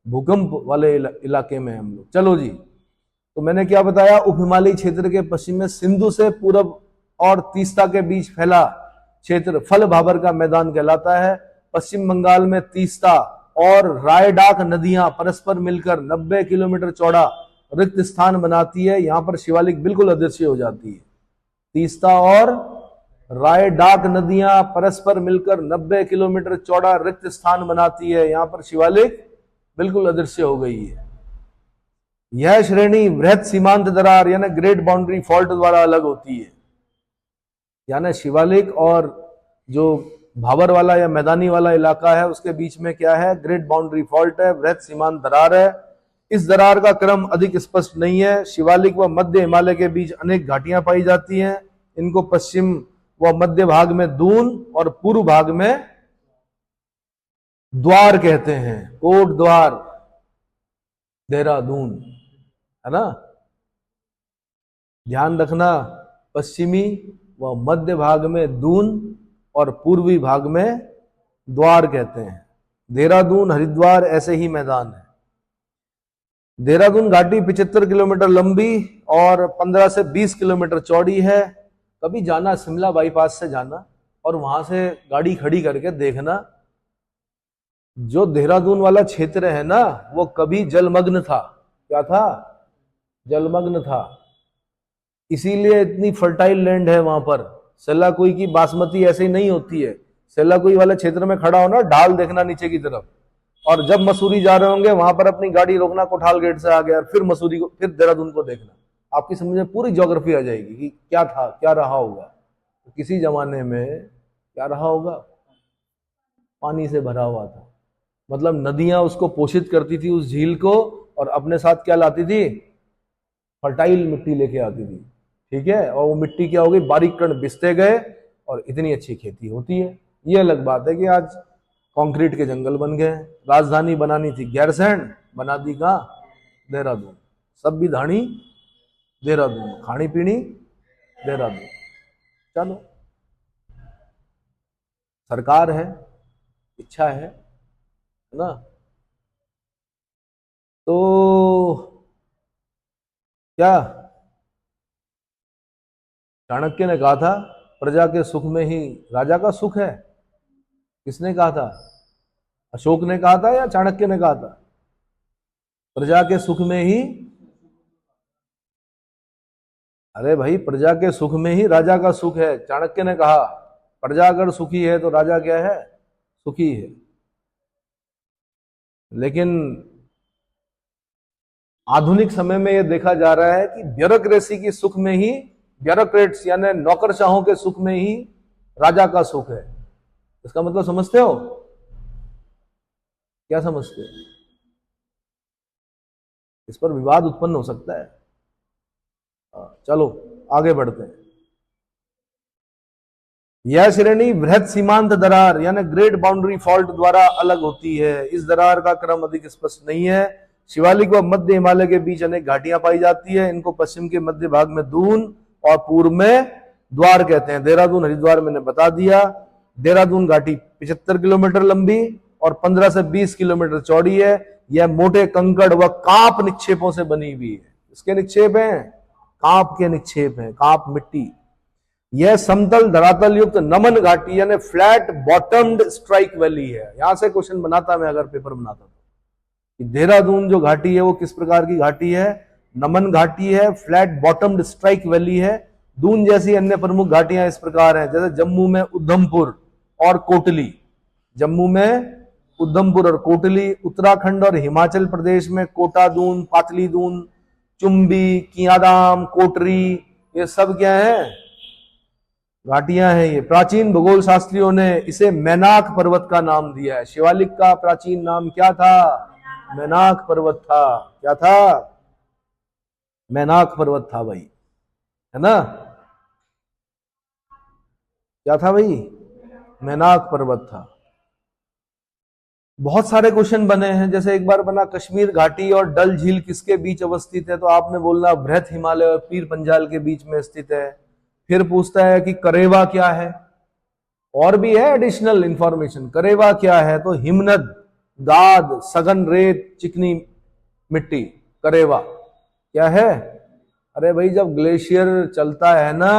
भूकंप वाले इलाके में हम लोग। चलो जी, तो मैंने क्या बताया, उप हिमालयी क्षेत्र के पश्चिम में सिंधु से पूरब और तीस्ता के बीच फैला क्षेत्र फल भाबर का मैदान कहलाता है। पश्चिम बंगाल में तीस्ता और रायडाक नदियां परस्पर मिलकर 90 किलोमीटर चौड़ा रिक्त स्थान बनाती है, यहां पर शिवालिक बिल्कुल अदृश्य हो जाती है। तीस्ता और रायडाक नदियां परस्पर मिलकर 90 किलोमीटर चौड़ा रिक्त स्थान बनाती है, यहां पर शिवालिक बिल्कुल अदृश्य हो गई है। यह श्रेणी वृहत सीमांत दरार यानी ग्रेट बाउंड्री फॉल्ट द्वारा अलग होती है। यानी शिवालिक और जो भाबर वाला या मैदानी वाला इलाका है उसके बीच में क्या है, ग्रेट बाउंड्री फॉल्ट है, वृहत सीमांत दरार है। इस दरार का क्रम अधिक स्पष्ट नहीं है। शिवालिक व मध्य हिमालय के बीच अनेक घाटियां पाई जाती हैं। इनको पश्चिम व मध्य भाग में दून और पूर्व भाग में द्वार कहते हैं, कोट द्वार, देहरादून, है ना। ध्यान रखना, पश्चिमी व मध्य भाग में दून और पूर्वी भाग में द्वार कहते हैं। देहरादून, हरिद्वार ऐसे ही मैदान है। देहरादून घाटी 75 किलोमीटर लंबी और 15 से 20 किलोमीटर चौड़ी है। कभी जाना शिमला बाईपास से जाना और वहां से गाड़ी खड़ी करके देखना, जो देहरादून वाला क्षेत्र है ना वो कभी जलमग्न था। क्या था? जलमग्न था। इसीलिए इतनी फर्टाइल लैंड है वहां पर। सेलाकुई की बासमती ऐसे ही नहीं होती है। सेलाकुई वाले क्षेत्र में खड़ा होना, ढाल देखना नीचे की तरफ, और जब मसूरी जा रहे होंगे वहां पर अपनी गाड़ी रोकना, कोठाल गेट से आ गया, फिर मसूरी को, फिर देहरादून को देखना। आपकी समझ में पूरी ज्योग्राफी आ जाएगी कि क्या था, क्या रहा होगा। तो किसी जमाने में क्या रहा होगा, पानी से भरा हुआ था। मतलब नदियां उसको पोषित करती थी, उस झील को, और अपने साथ क्या लाती थी, फर्टाइल मिट्टी लेके आती थी। ठीक है, और वो मिट्टी क्या हो गई, बारीक कण बिसते गए और इतनी अच्छी खेती होती है। ये अलग बात है कि आज कंक्रीट के जंगल बन गए। राजधानी बनानी थी गैरसैंण, बना दी कहाँ, देहरादून। सब भी धानी देहरादून, खानी पीनी देहरादून। चलो, सरकार है, इच्छा है ना। तो क्या चाणक्य ने कहा था, प्रजा के सुख में ही राजा का सुख है। किसने कहा था? अशोक ने कहा था या चाणक्य ने कहा था? प्रजा के सुख में ही, अरे भाई, प्रजा के सुख में ही राजा का सुख है, चाणक्य ने कहा। प्रजा अगर सुखी है तो राजा क्या है, सुखी है। लेकिन आधुनिक समय में यह देखा जा रहा है कि ब्यूरोक्रेसी की सुख में ही, ब्यूरोक्रेट्स यानी नौकरशाहों के सुख में ही राजा का सुख है। इसका मतलब समझते हो? क्या समझते हो? इस पर विवाद उत्पन्न हो सकता है। चलो आगे बढ़ते हैं। यह श्रेणी वृहत सीमांत दरार यानी ग्रेट बाउंड्री फॉल्ट द्वारा अलग होती है। इस दरार का क्रम अधिक स्पष्ट नहीं है। शिवालिक व मध्य हिमालय के बीच अनेक घाटियां पाई जाती है। इनको पश्चिम के मध्य भाग में दून और पूर्व में द्वार कहते हैं। देहरादून, हरिद्वार मैंने बता दिया। देहरादून घाटी 75 किलोमीटर लंबी और 15 से 20 किलोमीटर चौड़ी है। यह मोटे कंकड़ व कांप निक्षेपों से बनी हुई है। इसके निक्षेप हैं, कांप के निक्षेप हैं, कांप मिट्टी। यह समतल धरातल युक्त नमन घाटी यानी फ्लैट बॉटम्ड स्ट्राइक वैली है। यहां से क्वेश्चन बनाता मैं अगर पेपर बनाता तो, देहरादून जो घाटी है वो किस प्रकार की घाटी है? नमन घाटी है, फ्लैट बॉटम्ड स्ट्राइक वैली है। दून जैसी अन्य प्रमुख घाटियां इस प्रकार हैं, जैसे जम्मू में उधमपुर और कोटली, जम्मू में उधमपुर और कोटली, उत्तराखंड और हिमाचल प्रदेश में कोटा दून, पातली दून, चुंबी, कियादाम, कोटरी, ये सब क्या है? घाटियां हैं। ये प्राचीन भूगोल शास्त्रियों ने इसे मैनाक पर्वत का नाम दिया है। शिवालिक का प्राचीन नाम क्या था? मैनाक पर्वत था। क्या था? मैनाक पर्वत था भाई, है ना। क्या था भाई? मैनाक पर्वत था। बहुत सारे क्वेश्चन बने हैं। जैसे एक बार बना कश्मीर घाटी और डल झील किसके बीच अवस्थित है, तो आपने बोलना बृहत हिमालय और पीर पंजाल के बीच में स्थित है। फिर पूछता है कि करेवा क्या है, और भी है एडिशनल इंफॉर्मेशन। करेवा क्या है, तो हिमनद, गाद, सघन रेत, चिकनी मिट्टी, करेवा क्या है? अरे भाई, जब ग्लेशियर चलता है ना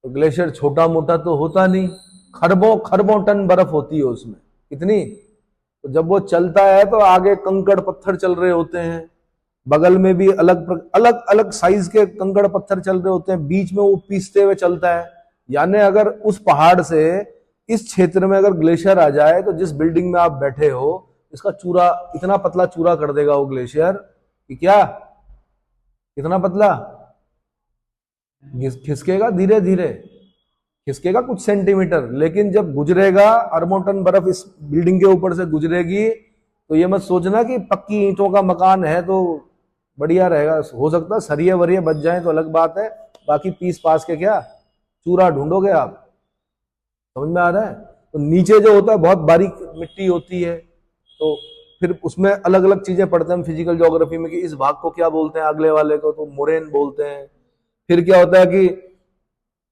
तो ग्लेशियर छोटा मोटा तो होता नहीं, खरबों खरबों टन बर्फ होती है उसमें। कितनी? तो जब वो चलता है तो आगे कंकड़ पत्थर चल रहे होते हैं, बगल में भी अलग अलग अलग साइज के कंकड़ पत्थर चल रहे होते हैं, बीच में वो पीसते हुए चलता है। यानी अगर उस पहाड़ से इस क्षेत्र में अगर ग्लेशियर आ जाए तो जिस बिल्डिंग में आप बैठे हो इसका चूरा, इतना पतला चूरा कर देगा वो ग्लेशियर कि क्या, कितना पतला, खिसकेगा, धीरे धीरे खिसकेगा कुछ सेंटीमीटर, लेकिन जब गुजरेगा अरबों टन बर्फ इस बिल्डिंग के ऊपर से गुजरेगी तो ये मत सोचना कि पक्की ईंटों का मकान है तो बढ़िया रहेगा। हो सकता है सरिये वरिये बच जाए तो अलग बात है, बाकी पीस पास के क्या चूरा ढूंढोगे आप। समझ में आ रहा है? तो नीचे जो होता है बहुत बारीक मिट्टी होती है, तो फिर उसमें अलग अलग चीजें पढ़ते हैं हम फिजिकल ज्योग्राफी में कि इस भाग को क्या बोलते हैं, अगले वाले को तो मोरेन बोलते हैं। फिर क्या होता है कि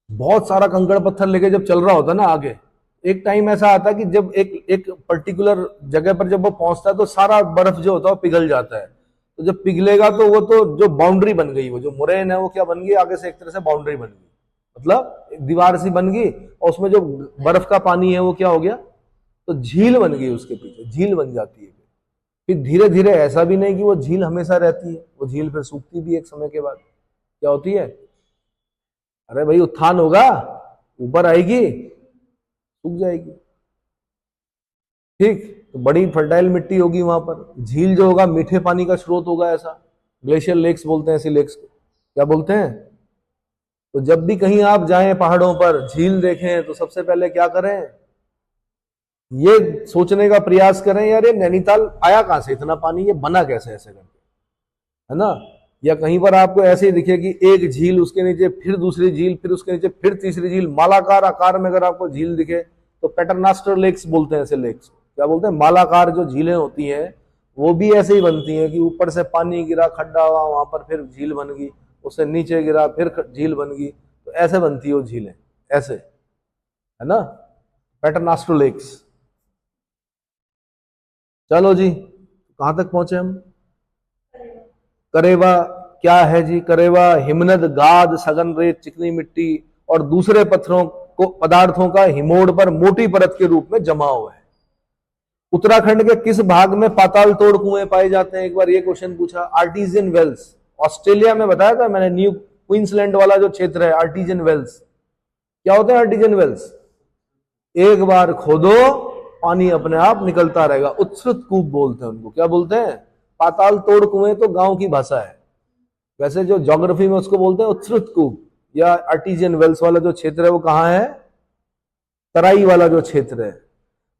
बहुत सारा कंकड़ पत्थर लेके जब चल रहा होता है ना आगे, एक टाइम ऐसा आता है कि जब एक पर्टिकुलर जगह पर जब वो पहुंचता है तो सारा बर्फ जो होता है वो पिघल जाता है। तो जब पिघलेगा तो वो तो जो बाउंड्री बन गई, वो जो मोरेन है वो क्या बन गई, आगे से एक तरह से बाउंड्री बन गई, मतलब एक दीवार सी बन गई, और उसमें जो बर्फ का पानी है वो क्या हो गया, तो झील बन गई, उसके पीछे झील बन जाती है। फिर धीरे धीरे, ऐसा भी नहीं कि वो झील हमेशा रहती है, वो झील फिर सूखती भी एक समय के बाद, क्या होती है, अरे भाई उत्थान होगा, ऊपर आएगी, सूख जाएगी। ठीक, तो बड़ी फर्टाइल मिट्टी होगी वहां पर, झील जो होगा मीठे पानी का स्रोत होगा, ऐसा ग्लेशियर लेक्स बोलते हैं ऐसी लेक्स को, क्या बोलते हैं। तो जब भी कहीं आप जाएं पहाड़ों पर झील देखें तो सबसे पहले क्या करें, ये सोचने का प्रयास करें यार ये नैनीताल आया कहां से इतना पानी, ये बना कैसे ऐसे करके, है ना। या कहीं पर आपको ऐसे ही दिखे कि एक झील, उसके नीचे फिर दूसरी झील, फिर उसके नीचे फिर तीसरी झील, मालाकार आकार में अगर आपको झील दिखे तो पैटरनास्टर लेक्स बोलते हैं ऐसे लेक्स, क्या बोलते हैं, मालाकार जो झीलें होती हैं वो भी ऐसे ही बनती हैं कि ऊपर से पानी गिरा, खड्डा हुआ, वहां पर फिर झील बन गई, उससे नीचे गिरा फिर झील बन गई, तो ऐसे बनती है वो झीलें, ऐसे, है ना, पैटरनास्टर लेक्स। चलो जी, कहां तक पहुंचे हम, करेवा क्या है जी, करेवा हिमनद, गाद, सघन रेत, चिकनी मिट्टी और दूसरे पत्थरों को, पदार्थों का हिमोड़ पर मोटी परत के रूप में जमा हुआ है। उत्तराखंड के किस भाग में पाताल तोड़ कुएं पाए जाते हैं, एक बार ये क्वेश्चन पूछा। आर्टिजियन वेल्स, ऑस्ट्रेलिया में बताया था मैंने, न्यू क्वींसलैंड वाला जो क्षेत्र है, आर्टिजियन वेल्स, क्या होता है आर्टिजियन वेल्स, एक बार खोदो पानी अपने आप निकलता रहेगा, उत्सृत कूप बोलते हैं उनको, क्या बोलते हैं, पाताल तोड़ कुएं तो गांव की भाषा है, वैसे जो ज्योग्राफी में उसको बोलते हैं उत्सृत कूप, या आर्टिजियन वेल्स वाला जो क्षेत्र है वो कहां है, तराई वाला जो क्षेत्र है।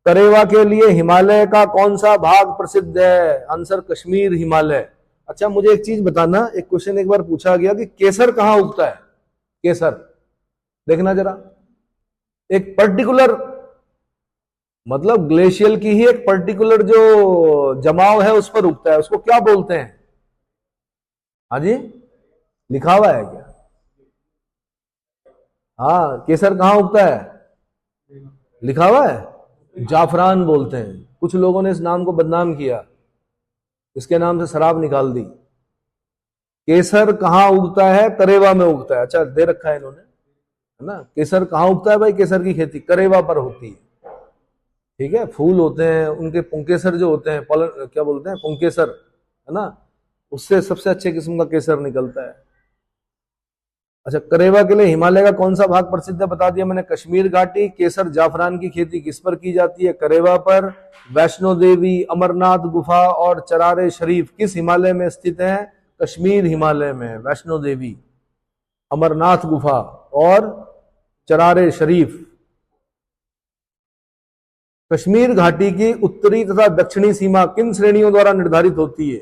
करेवा के लिए हिमालय का कौन सा भाग प्रसिद्ध है, आंसर कश्मीर हिमालय। अच्छा मुझे एक चीज बताना, एक क्वेश्चन एक बार पूछा गया कि केसर कहां उगता है, केसर देखना जरा, एक पर्टिकुलर, मतलब ग्लेशियल की ही एक पर्टिकुलर जो जमाव है उस पर उगता है, उसको क्या बोलते हैं, हाँ जी, लिखा हुआ है क्या, हाँ केसर कहां उगता है, लिखा हुआ है, जाफरान बोलते हैं। कुछ लोगों ने इस नाम को बदनाम किया, इसके नाम से शराब निकाल दी। केसर कहां उगता है, करेवा में उगता है, अच्छा दे रखा है इन्होंने, है ना। केसर कहां उगता है भाई, केसर की खेती करेवा पर होती है, ठीक है। फूल होते हैं उनके, पुंकेसर जो होते हैं, पॉलन क्या बोलते हैं, पुंकेसर, है ना, उससे सबसे अच्छे किस्म का केसर निकलता है। अच्छा, करेवा के लिए हिमालय का कौन सा भाग प्रसिद्ध है, बता दिया मैंने, कश्मीर घाटी। केसर जाफरान की खेती किस पर की जाती है, करेवा पर। वैष्णो देवी, अमरनाथ गुफा और चरारे शरीफ किस हिमालय में स्थित है, कश्मीर हिमालय में। वैष्णो देवी, अमरनाथ गुफा और चरारे शरीफ। कश्मीर घाटी की उत्तरी तथा दक्षिणी सीमा किन श्रेणियों द्वारा निर्धारित होती है,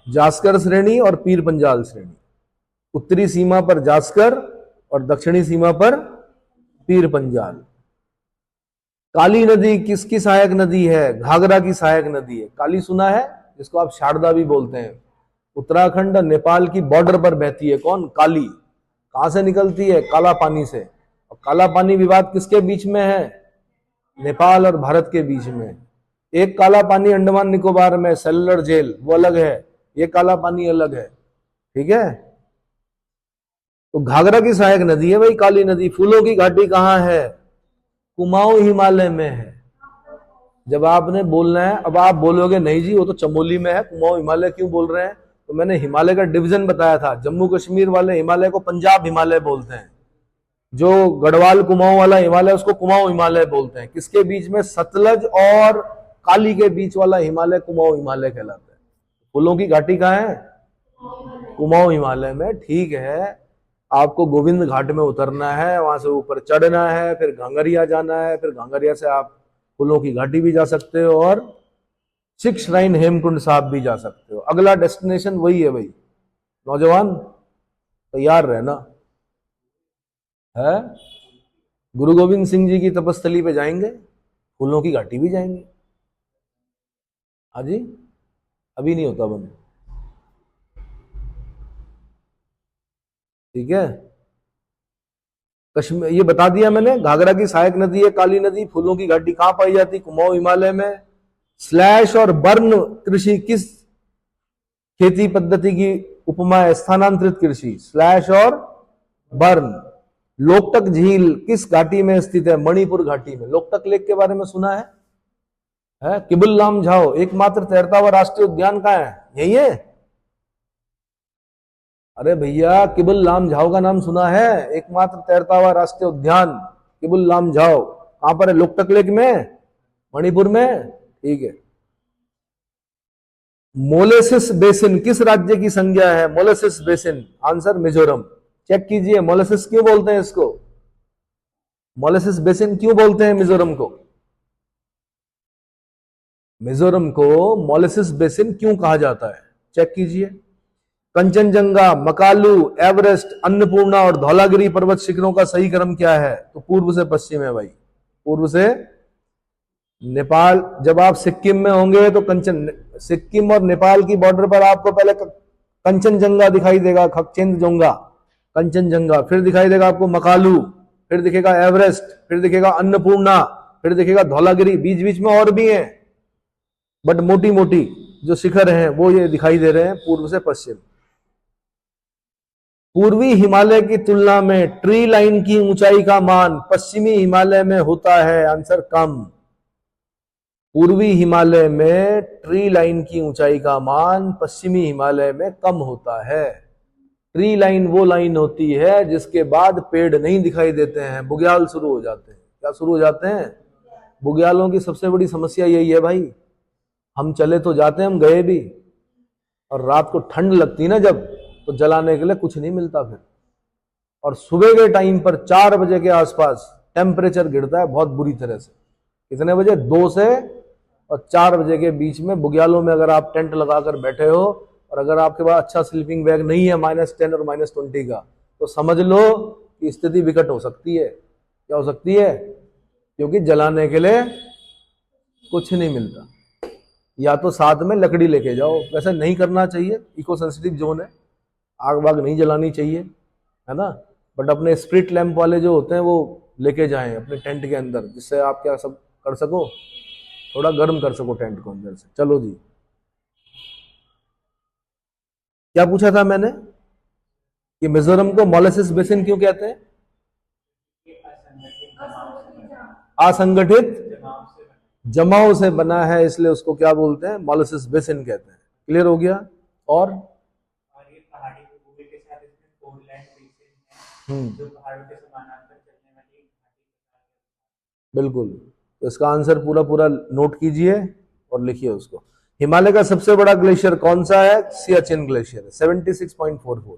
जास्कर श्रेणी और पीर पंजाल श्रेणी। उत्तरी सीमा पर जास्कर और दक्षिणी सीमा पर पीर पंजाल। काली नदी किसकी सहायक नदी है, घाघरा की सहायक नदी है। काली सुना है, जिसको आप शारदा भी बोलते हैं। उत्तराखंड और नेपाल की बॉर्डर पर बहती है, कौन, काली। कहां से निकलती है, काला पानी से। और काला पानी विवाद किसके बीच में है, नेपाल और भारत के बीच में। एक काला पानी अंडमान निकोबार में, सेलुलर जेल, वो अलग है, ये काला पानी अलग है, ठीक है। तो घाघरा की सहायक नदी है भाई काली नदी। फूलों की घाटी कहां है, कुमाऊं हिमालय में है, जब आपने बोलना है, अब आप बोलोगे नहीं जी वो तो चमोली में है, कुमाऊं हिमालय क्यों बोल रहे हैं, तो मैंने हिमालय का डिवीजन बताया था। जम्मू कश्मीर वाले हिमालय को पंजाब हिमालय बोलते हैं, जो गढ़वाल कुमाऊं वाला हिमालय उसको कुमाऊं हिमालय बोलते हैं। किसके बीच में, सतलज और काली के बीच वाला हिमालय कुमाऊं हिमालय कहलाता है। फूलों की घाटी कहाँ है, कुमाऊं हिमालय में। ठीक है, आपको गोविंद घाट में उतरना है, वहां से ऊपर चढ़ना है, फिर घांगरिया जाना है, फिर घांगरिया से आप फूलों की घाटी भी जा सकते हो और सिक्स श्राइन हेमकुंड साहब भी जा सकते हो। अगला डेस्टिनेशन वही है भाई। नौजवान तैयार रहना है। गुरु गोविंद सिंह जी की तपस्थली पे जाएंगे, फूलों की घाटी भी जाएंगे। हाँ जी, अभी नहीं होता बंद, ठीक है। कश्मीर ये बता दिया मैंने, घाघरा की सहायक नदी है काली नदी। फूलों की घाटी कहां पाई जाती, कुमाऊं हिमालय में। स्लैश और बर्न कृषि किस खेती पद्धति की उपमा है, स्थानांतरित कृषि। स्लैश और बर्न। लोकटक झील किस घाटी में स्थित है, मणिपुर घाटी में। लोकटक लेक के बारे में सुना है? किबुल लामझाओ एकमात्र तैरता हुआ राष्ट्रीय उद्यान कहाँ है, यही है। अरे भैया, किबुल लामझाओ का नाम सुना है, एकमात्र तैरता हुआ राष्ट्रीय उद्यान किबुल लामझाओ। कहां पर है, लोकटक लेक में, मणिपुर में, ठीक है। मोलेसिस बेसिन किस राज्य की संज्ञा है, molasses basin. Answer Mizoram. Check कीजिए, मोलेसिस क्यों बोलते हैं इसको, मोलेसिस बेसिन क्यों बोलते हैं मिजोरम को, मिजोरम को मोलेसिस बेसिन क्यों कहा जाता है, चेक कीजिए। कंचनजंगा, मकालू, एवरेस्ट, अन्नपूर्णा और धौलागिरी पर्वत शिखरों का सही क्रम क्या है, तो पूर्व से पश्चिम है भाई, पूर्व से। नेपाल, जब आप सिक्किम में होंगे तो कंचन, सिक्किम और नेपाल की बॉर्डर पर आपको पहले कंचनजंगा दिखाई देगा, खगचेंद्रजोंगा, कंचनजंगा, फिर दिखाई देगा आपको मकालू, फिर दिखेगा एवरेस्ट, फिर दिखेगा अन्नपूर्णा, फिर दिखेगा धौलागिरी। बीच बीच में और भी हैं, बट मोटी मोटी जो शिखर हैं वो ये दिखाई दे रहे हैं पूर्व से पश्चिम। पूर्वी हिमालय की तुलना में ट्री लाइन की ऊंचाई का मान पश्चिमी हिमालय में होता है, आंसर कम। पूर्वी हिमालय में ट्री लाइन की ऊंचाई का मान पश्चिमी हिमालय में कम होता है। ट्री लाइन वो लाइन होती है जिसके बाद पेड़ नहीं दिखाई देते हैं, बुग्याल शुरू हो जाते हैं। क्या शुरू हो जाते हैं, बुग्यालों की सबसे बड़ी समस्या यही है भाई, हम चले तो जाते हैं, हम गए भी, और रात को ठंड लगती ना जब, तो जलाने के लिए कुछ नहीं मिलता फिर। और सुबह के टाइम पर 4 बजे के आसपास टेम्परेचर गिरता है बहुत बुरी तरह से। कितने बजे, 2 से और 4 बजे के बीच में बुग्यालों में अगर आप टेंट लगाकर बैठे हो और अगर आपके पास अच्छा स्लीपिंग बैग नहीं है -10 और -20 का, तो समझ लो कि स्थिति विकट हो सकती है। क्या हो सकती है, क्योंकि जलाने के लिए कुछ नहीं मिलता। या तो साथ में लकड़ी लेके जाओ, वैसे नहीं करना चाहिए, इको सेंसिटिव जोन है, आग वाग नहीं जलानी चाहिए, है ना। बट अपने स्प्रिट लैंप वाले जो होते हैं वो लेके जाएं अपने टेंट के अंदर, जिससे आप क्या सब कर सको, थोड़ा गर्म कर सको टेंट को अंदर से। चलो जी, क्या पूछा था मैंने कि मिजोरम को मोलेसिस बेसिन क्यों कहते हैं, असंगठित जमाव से बना है, इसलिए उसको क्या बोलते हैं, मोलेसिस बेसिन कहते हैं। क्लियर हो गया। और ये पहाड़ी भूमि के साथ इसमें फोरलैंड बेसिन है, जो पहाड़ों के समानांतर चलने वाली एक घाटी। बिल्कुल, तो इसका आंसर पूरा पूरा नोट कीजिए और लिखिए उसको। हिमालय का सबसे बड़ा ग्लेशियर कौन सा है, सियाचिन ग्लेशियर, 76.44,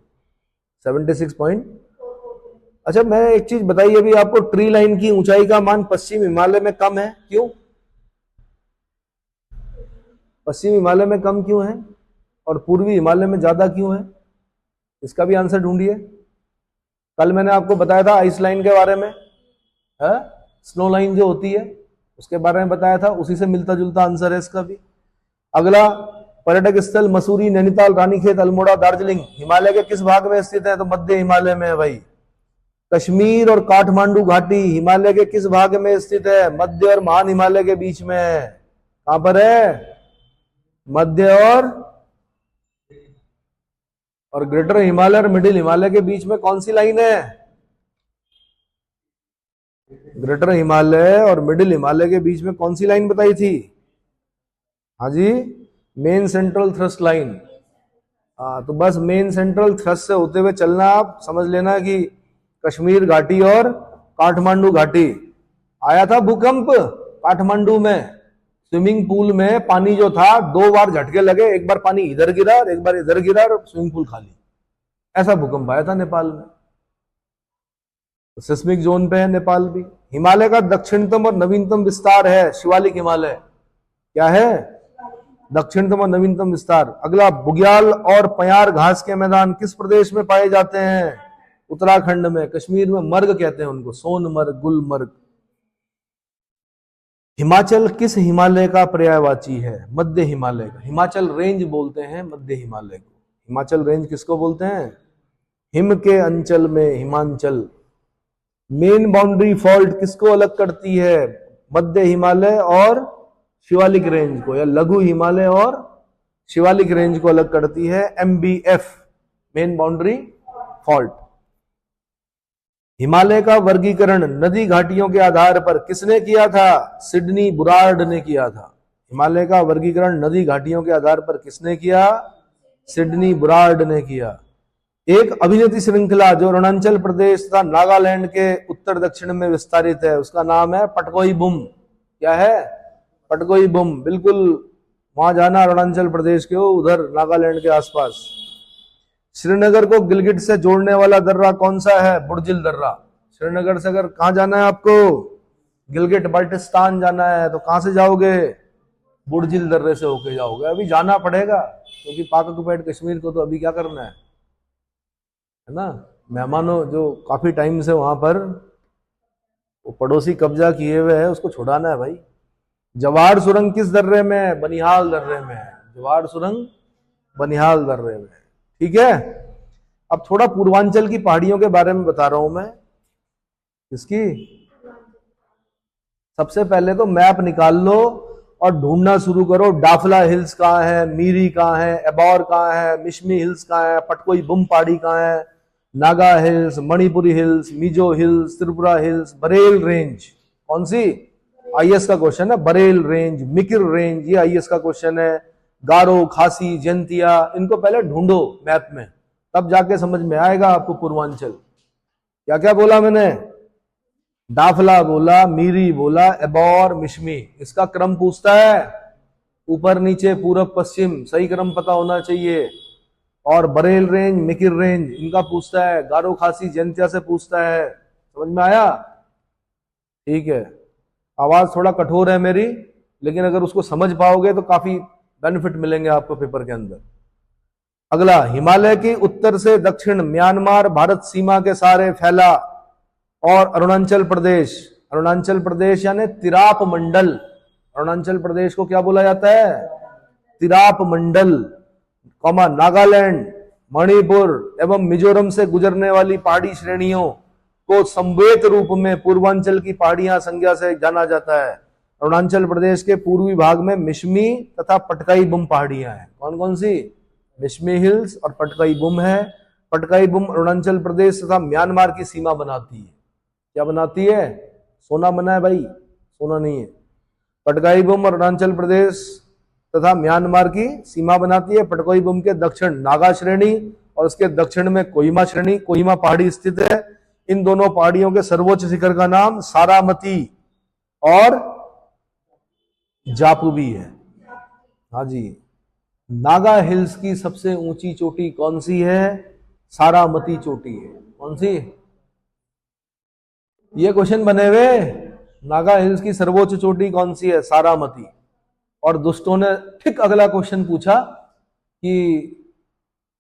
76 अच्छा, मैं एक चीज बताइए, अभी आपको ट्री लाइन की ऊंचाई का मान पश्चिम हिमालय में कम है, क्यों, पश्चिम हिमालय में कम क्यों है और पूर्वी हिमालय में ज्यादा क्यों है, इसका भी आंसर ढूंढिए। कल मैंने आपको बताया था आइस लाइन के बारे में, है स्नो लाइन जो होती है उसके बारे में बताया था, उसी से मिलता जुलता आंसर है इसका भी। अगला, पर्यटक स्थल मसूरी, नैनीताल, रानीखेत, अल्मोड़ा, दार्जिलिंग हिमालय के किस भाग में स्थित है, तो मध्य हिमालय में है भाई। कश्मीर और काठमांडू घाटी हिमालय के किस भाग में स्थित है, मध्य और महान हिमालय के बीच में है। कहां पर है, मध्य और ग्रेटर हिमालय और मिडिल हिमालय के बीच में कौन सी लाइन है, ग्रेटर हिमालय और मिडिल हिमालय के बीच में कौन सी लाइन बताई थी? हाँ जी, मेन सेंट्रल थ्रस्ट लाइन। तो बस मेन सेंट्रल थ्रस्ट से होते हुए चलना, आप समझ लेना कि कश्मीर घाटी और काठमांडू घाटी। आया था भूकंप काठमांडू में, स्विमिंग पूल में पानी जो था 2 बार झटके लगे, एक बार पानी इधर गिरा और एक बार इधर गिरा और स्विमिंग पूल खाली। ऐसा भूकंप आया था नेपाल में। तो सिस्मिक जोन पे है नेपाल भी। हिमालय का दक्षिणतम और नवीनतम विस्तार है शिवालिक हिमालय। क्या है? दक्षिणतम और नवीनतम विस्तार। अगला, बुग्याल और पयार घास के मैदान किस प्रदेश में पाए जाते हैं? उत्तराखंड में। कश्मीर में मर्ग कहते हैं उनको, सोनमर्ग, गुलमर्ग। हिमाचल किस हिमालय का पर्यायवाची है? मध्य हिमालय का। हिमाचल रेंज बोलते हैं मध्य हिमालय को। हिमाचल रेंज किसको बोलते हैं? हिम के अंचल में हिमांचल। मेन बाउंड्री फॉल्ट किसको अलग करती है? मध्य हिमालय और शिवालिक रेंज को, या लघु हिमालय और शिवालिक रेंज को अलग करती है, MBF, main boundary fault. Himalaya का वर्गीकरण नदी घाटियों के आधार पर किसने किया था? सिडनी बुरार्ड ने किया था। हिमालय का वर्गीकरण नदी घाटियों के आधार पर किसने किया? सिडनी बुरार्ड ने किया। एक अभिनति श्रृंखला जो अरुणाचल प्रदेश तथा नागालैंड के उत्तर दक्षिण में विस्तारित है, उसका नाम है पटकोई बुम। क्या है? पटकोई बुम। बिल्कुल वहां जाना, अरुणाचल प्रदेश के उधर नागालैंड के आसपास। श्रीनगर को गिलगिट से जोड़ने वाला दर्रा कौन सा है? बुर्जिल दर्रा। श्रीनगर से अगर कहां जाना है आपको? गिलगिट बाल्टिस्तान जाना है, तो कहां से जाओगे? बुर्जिल दर्रे से होके जाओगे। अभी जाना पड़ेगा क्योंकि पाक ऑक्युपाइड कश्मीर को तो अभी क्या करना है ना, मेहमानों जो काफी टाइम से वहां पर वो पड़ोसी कब्जा किए हुए है, उसको छुड़ाना है भाई। जवाहर सुरंग किस दर्रे में है? बनिहाल दर्रे में है। जवाहर सुरंग बनिहाल दर्रे में। ठीक है। अब थोड़ा पूर्वांचल की पहाड़ियों के बारे में बता रहा हूं मैं। इसकी सबसे पहले तो मैप निकाल लो और ढूंढना शुरू करो। डाफला हिल्स कहाँ है, मीरी कहाँ है, एबौर कहाँ है, मिशमी हिल्स कहाँ है, पटकोई बुम पहाड़ी कहाँ है, Naga hills, Manipuri hills, Mizo hills, Tripura hills, Barail range. कौन सी? आईएएस का क्वेश्चन है। बरेल रेंज, मिकिर रेंज, ये आईएएस का क्वेश्चन है। गारो, खासी, जयंतिया, इनको पहले ढूंढो मैप में, तब जाके समझ में आएगा आपको पूर्वांचल। क्या क्या बोला मैंने? डाफला बोला, मीरी बोला, एबौर, मिशमी। इसका क्रम पूछता है, ऊपर नीचे पूरब पश्चिम, सही क्रम पता होना चाहिए। और बरेल रेंज, मिकिर रेंज, इनका पूछता है। गारो, खासी, जयंतिया से पूछता है। समझ में आया? ठीक है। आवाज थोड़ा कठोर है मेरी, लेकिन अगर उसको समझ पाओगे तो काफी बेनिफिट मिलेंगे आपको पेपर के अंदर। अगला, हिमालय की उत्तर से दक्षिण म्यांमार भारत सीमा के सारे फैला। और अरुणाचल प्रदेश यानी तिराप मंडल। अरुणाचल प्रदेश को क्या बोला जाता है? तिराप मंडल, कौमा नागालैंड, मणिपुर एवं मिजोरम से गुजरने वाली पहाड़ी श्रेणियों को संवेत रूप में पूर्वांचल की पहाड़ियां संज्ञा से जाना जाता है। अरुणाचल प्रदेश के पूर्वी भाग में मिशमी तथा पटकाई बुम पहाड़ियां हैं। कौन कौन सी? मिशमी हिल्स और पटकाई बुम है। पटकाई बुम अरुणाचल प्रदेश तथा म्यांमार की सीमा बनाती है। क्या बनाती है? सोना बना है भाई, सोना नहीं है। पटकाई बुम अरुणाचल प्रदेश तथा म्यांमार की सीमा बनाती है। पटकाई बुम के दक्षिण नागा श्रेणी और उसके दक्षिण में कोहिमा श्रेणी, कोहिमा पहाड़ी स्थित है। इन दोनों पहाड़ियों के सर्वोच्च शिखर का नाम सारामती और जापुबी है। हाँ जी। नागा हिल्स की सबसे ऊंची चोटी कौन सी है? सारामती चोटी है। कौन सी? ये क्वेश्चन बने हुए, नागा हिल्स की सर्वोच्च चोटी कौन सी है? सारामती। और दोस्तों ने ठीक अगला क्वेश्चन पूछा कि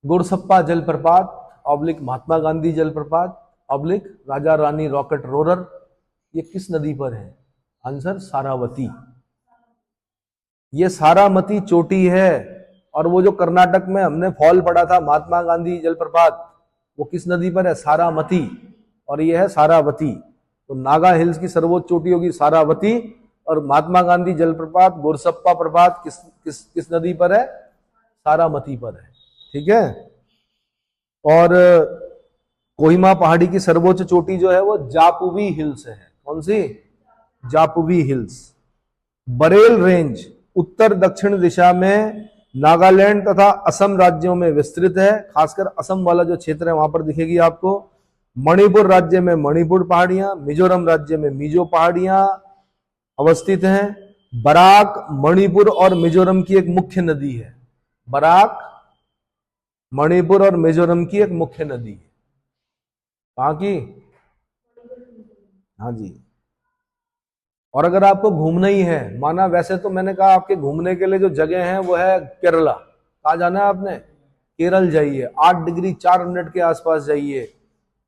गुरसप्पा जलप्रपात ऑब्लिक महात्मा गांधी जलप्रपात oblique Raja Rani rocket Rohrer, ये किस नदी पर है? आंसर सारावती। ये सारामती चोटी है। और वो जो कर्नाटक में हमने फॉल पढ़ा था महात्मा गांधी जलप्रपात, वो किस नदी पर है? सारामती। और ये है सारावती। तो नागा हिल्स की सर्वोच्च चोटी होगी सारावती और महात्मा गांधी जलप्रपात, गोरसप्पा प्रपात किस नदी पर है? सारामती पर है। ठीक है। और कोहिमा पहाड़ी की सर्वोच्च चोटी जो है वो जापुवी हिल्स है। कौन सी? जापुवी हिल्स। बरेल रेंज उत्तर दक्षिण दिशा में नागालैंड तथा असम राज्यों में विस्तृत है, खासकर असम वाला जो क्षेत्र है वहां पर दिखेगी आपको। मणिपुर राज्य में मणिपुर पहाड़ियां, मिजोरम राज्य में मिजो पहाड़ियां अवस्थित हैं। बराक मणिपुर और मिजोरम की एक मुख्य नदी है। बराक मणिपुर और मिजोरम की एक मुख्य नदी है। कहां की? हाँ जी। और अगर आपको घूमना ही है, माना वैसे तो मैंने कहा आपके घूमने के लिए जो जगह है वो है केरला। कहाँ जाना है आपने? केरल जाइए, 8 डिग्री 4 मिनट के आसपास जाइए,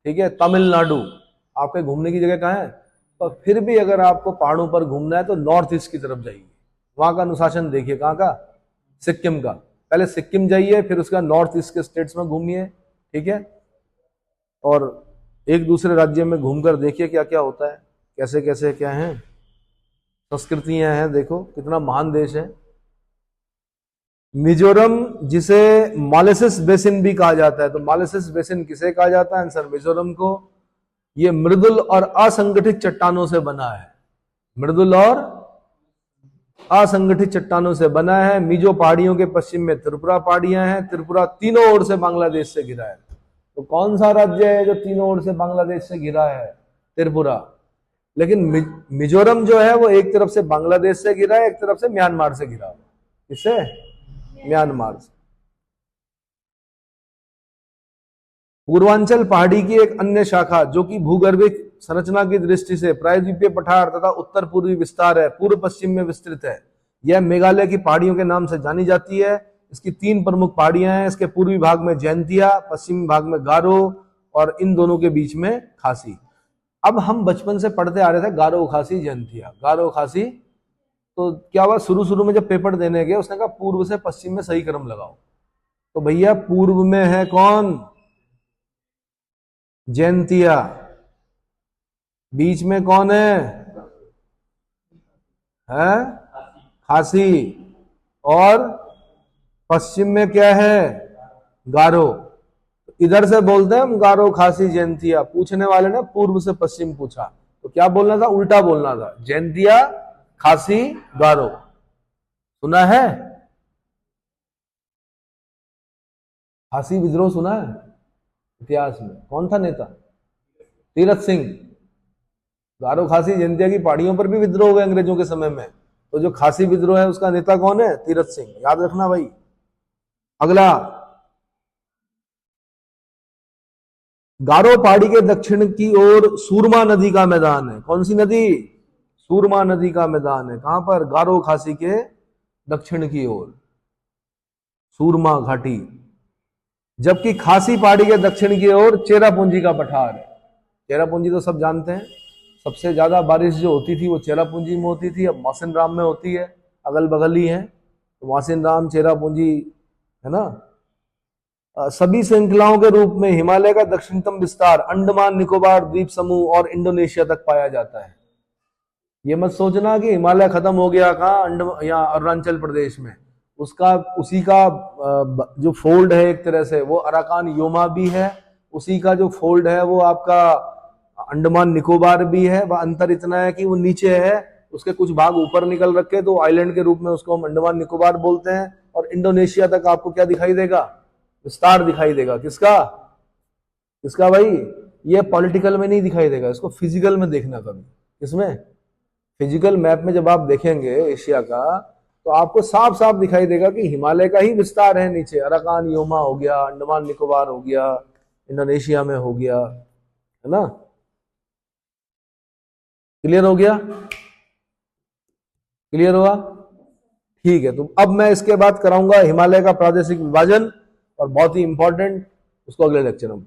ठीक है। तमिलनाडु आपके घूमने की जगह कहाँ है? पर फिर भी अगर आपको पहाड़ों पर घूमना है तो नॉर्थ ईस्ट की तरफ जाइए। वहां का अनुशासन देखिए। कहाँ का? सिक्किम का। पहले सिक्किम जाइए, फिर उसका नॉर्थ ईस्ट के स्टेट्स में घूमिए, ठीक है। और एक दूसरे राज्य में घूमकर देखिए क्या क्या होता है, कैसे कैसे क्या है, संस्कृतियां हैं। देखो कितना महान देश है मिजोरम, जिसे मॉलिसेस बेसिन भी कहा जाता है। तो मॉलिसेस बेसिन किसे कहा जाता है? आंसर मिजोरम को। यह मृदुल और असंगठित चट्टानों से बना है। मृदुल और असंगठित चट्टानों से बना है। मिजो पहाड़ियों के पश्चिम में त्रिपुरा पहाड़ियां हैं। त्रिपुरा तीनों ओर से बांग्लादेश से घिरा है। तो कौन सा राज्य है जो तीनों ओर से बांग्लादेश से घिरा है? त्रिपुरा। लेकिन मिजोरम जो है वो एक तरफ से बांग्लादेश से घिरा है, एक तरफ से म्यांमार से घिरा है। किससे? म्यांमार से। पूर्वांचल पहाड़ी की एक अन्य शाखा जो कि भूगर्भिक संरचना की दृष्टि से प्रायद्वीपीय पठार तथा उत्तर पूर्वी विस्तार है, पूर्व पश्चिम में विस्तृत है। यह मेघालय की पहाड़ियों के नाम से जानी जाती है। इसकी 3 प्रमुख पहाड़ियां हैं। इसके पूर्वी भाग में जैंतिया, पश्चिमी भाग में गारो और इन दोनों के बीच में खासी। अब हम बचपन से पढ़ते आ रहे थे गारो खासी जैंतिया, गारो खासी। तो क्या हुआ, शुरू शुरू में जब पेपर देने गए उसने कहा पूर्व से पश्चिम में सही क्रम लगाओ। तो भैया पूर्व में है कौन? जैंतिया। बीच में कौन है? खासी। और पश्चिम में क्या है? गारो। इधर से बोलते हैं हम गारो खासी जैंतिया। पूछने वाले ने पूर्व से पश्चिम पूछा, तो क्या बोलना था? उल्टा बोलना था, जैंतिया खासी गारो। सुना है? खासी विद्रोह सुना है इतिहास में? कौन था नेता? तीरथ सिंह। गारो खासी जैंतिया की पहाड़ियों पर भी विद्रोह हुए अंग्रेजों के समय में। तो जो खासी विद्रोह है उसका नेता कौन है? तीरथ सिंह। याद रखना भाई। अगला, गारो पहाड़ी के दक्षिण की ओर सूरमा नदी का मैदान है। कौन सी नदी? सूरमा नदी का मैदान है। कहां पर? गारो खासी के दक्षिण की ओर, सूरमा घाटी। जबकि खासी पहाड़ी के दक्षिण की ओर चेरापूंजी का पठार है। चेरापूंजी तो सब जानते हैं, सबसे ज्यादा बारिश जो होती थी वो चेरापूंजी में होती थी। अब मौसिन राम में होती है, अगल बगल ही है। तो मौसिन राम, चेरापूंजी, है ना। सभी श्रृंखलाओं के रूप में हिमालय का दक्षिणतम विस्तार अंडमान निकोबार द्वीप समूह और इंडोनेशिया तक पाया जाता है। ये मत सोचना कि हिमालय खत्म हो गया कहाँ, या अरुणाचल प्रदेश में। उसका उसी का जो फोल्ड है एक तरह से वो अराकान योमा भी है, उसी का जो फोल्ड है वो आपका अंडमान निकोबार भी है। वह अंतर इतना है कि वो नीचे है, उसके कुछ भाग ऊपर निकल रखे, तो आइलैंड के रूप में उसको हम अंडमान निकोबार बोलते हैं। और इंडोनेशिया तक आपको क्या दिखाई देगा? विस्तार दिखाई देगा। किसका? किसका भाई? ये पॉलिटिकल में नहीं दिखाई देगा, इसको फिजिकल में देखना कभी। किसमें? फिजिकल मैप में जब आप देखेंगे एशिया का, तो आपको साफ साफ दिखाई देगा कि हिमालय का ही विस्तार है नीचे। अराकान योमा हो गया, अंडमान निकोबार हो गया, इंडोनेशिया में हो गया, है ना। क्लियर हो गया? क्लियर हुआ? ठीक है। तो अब मैं इसके बाद कराऊंगा हिमालय का प्रादेशिक विभाजन, और बहुत ही इंपॉर्टेंट, उसको अगले लेक्चर में।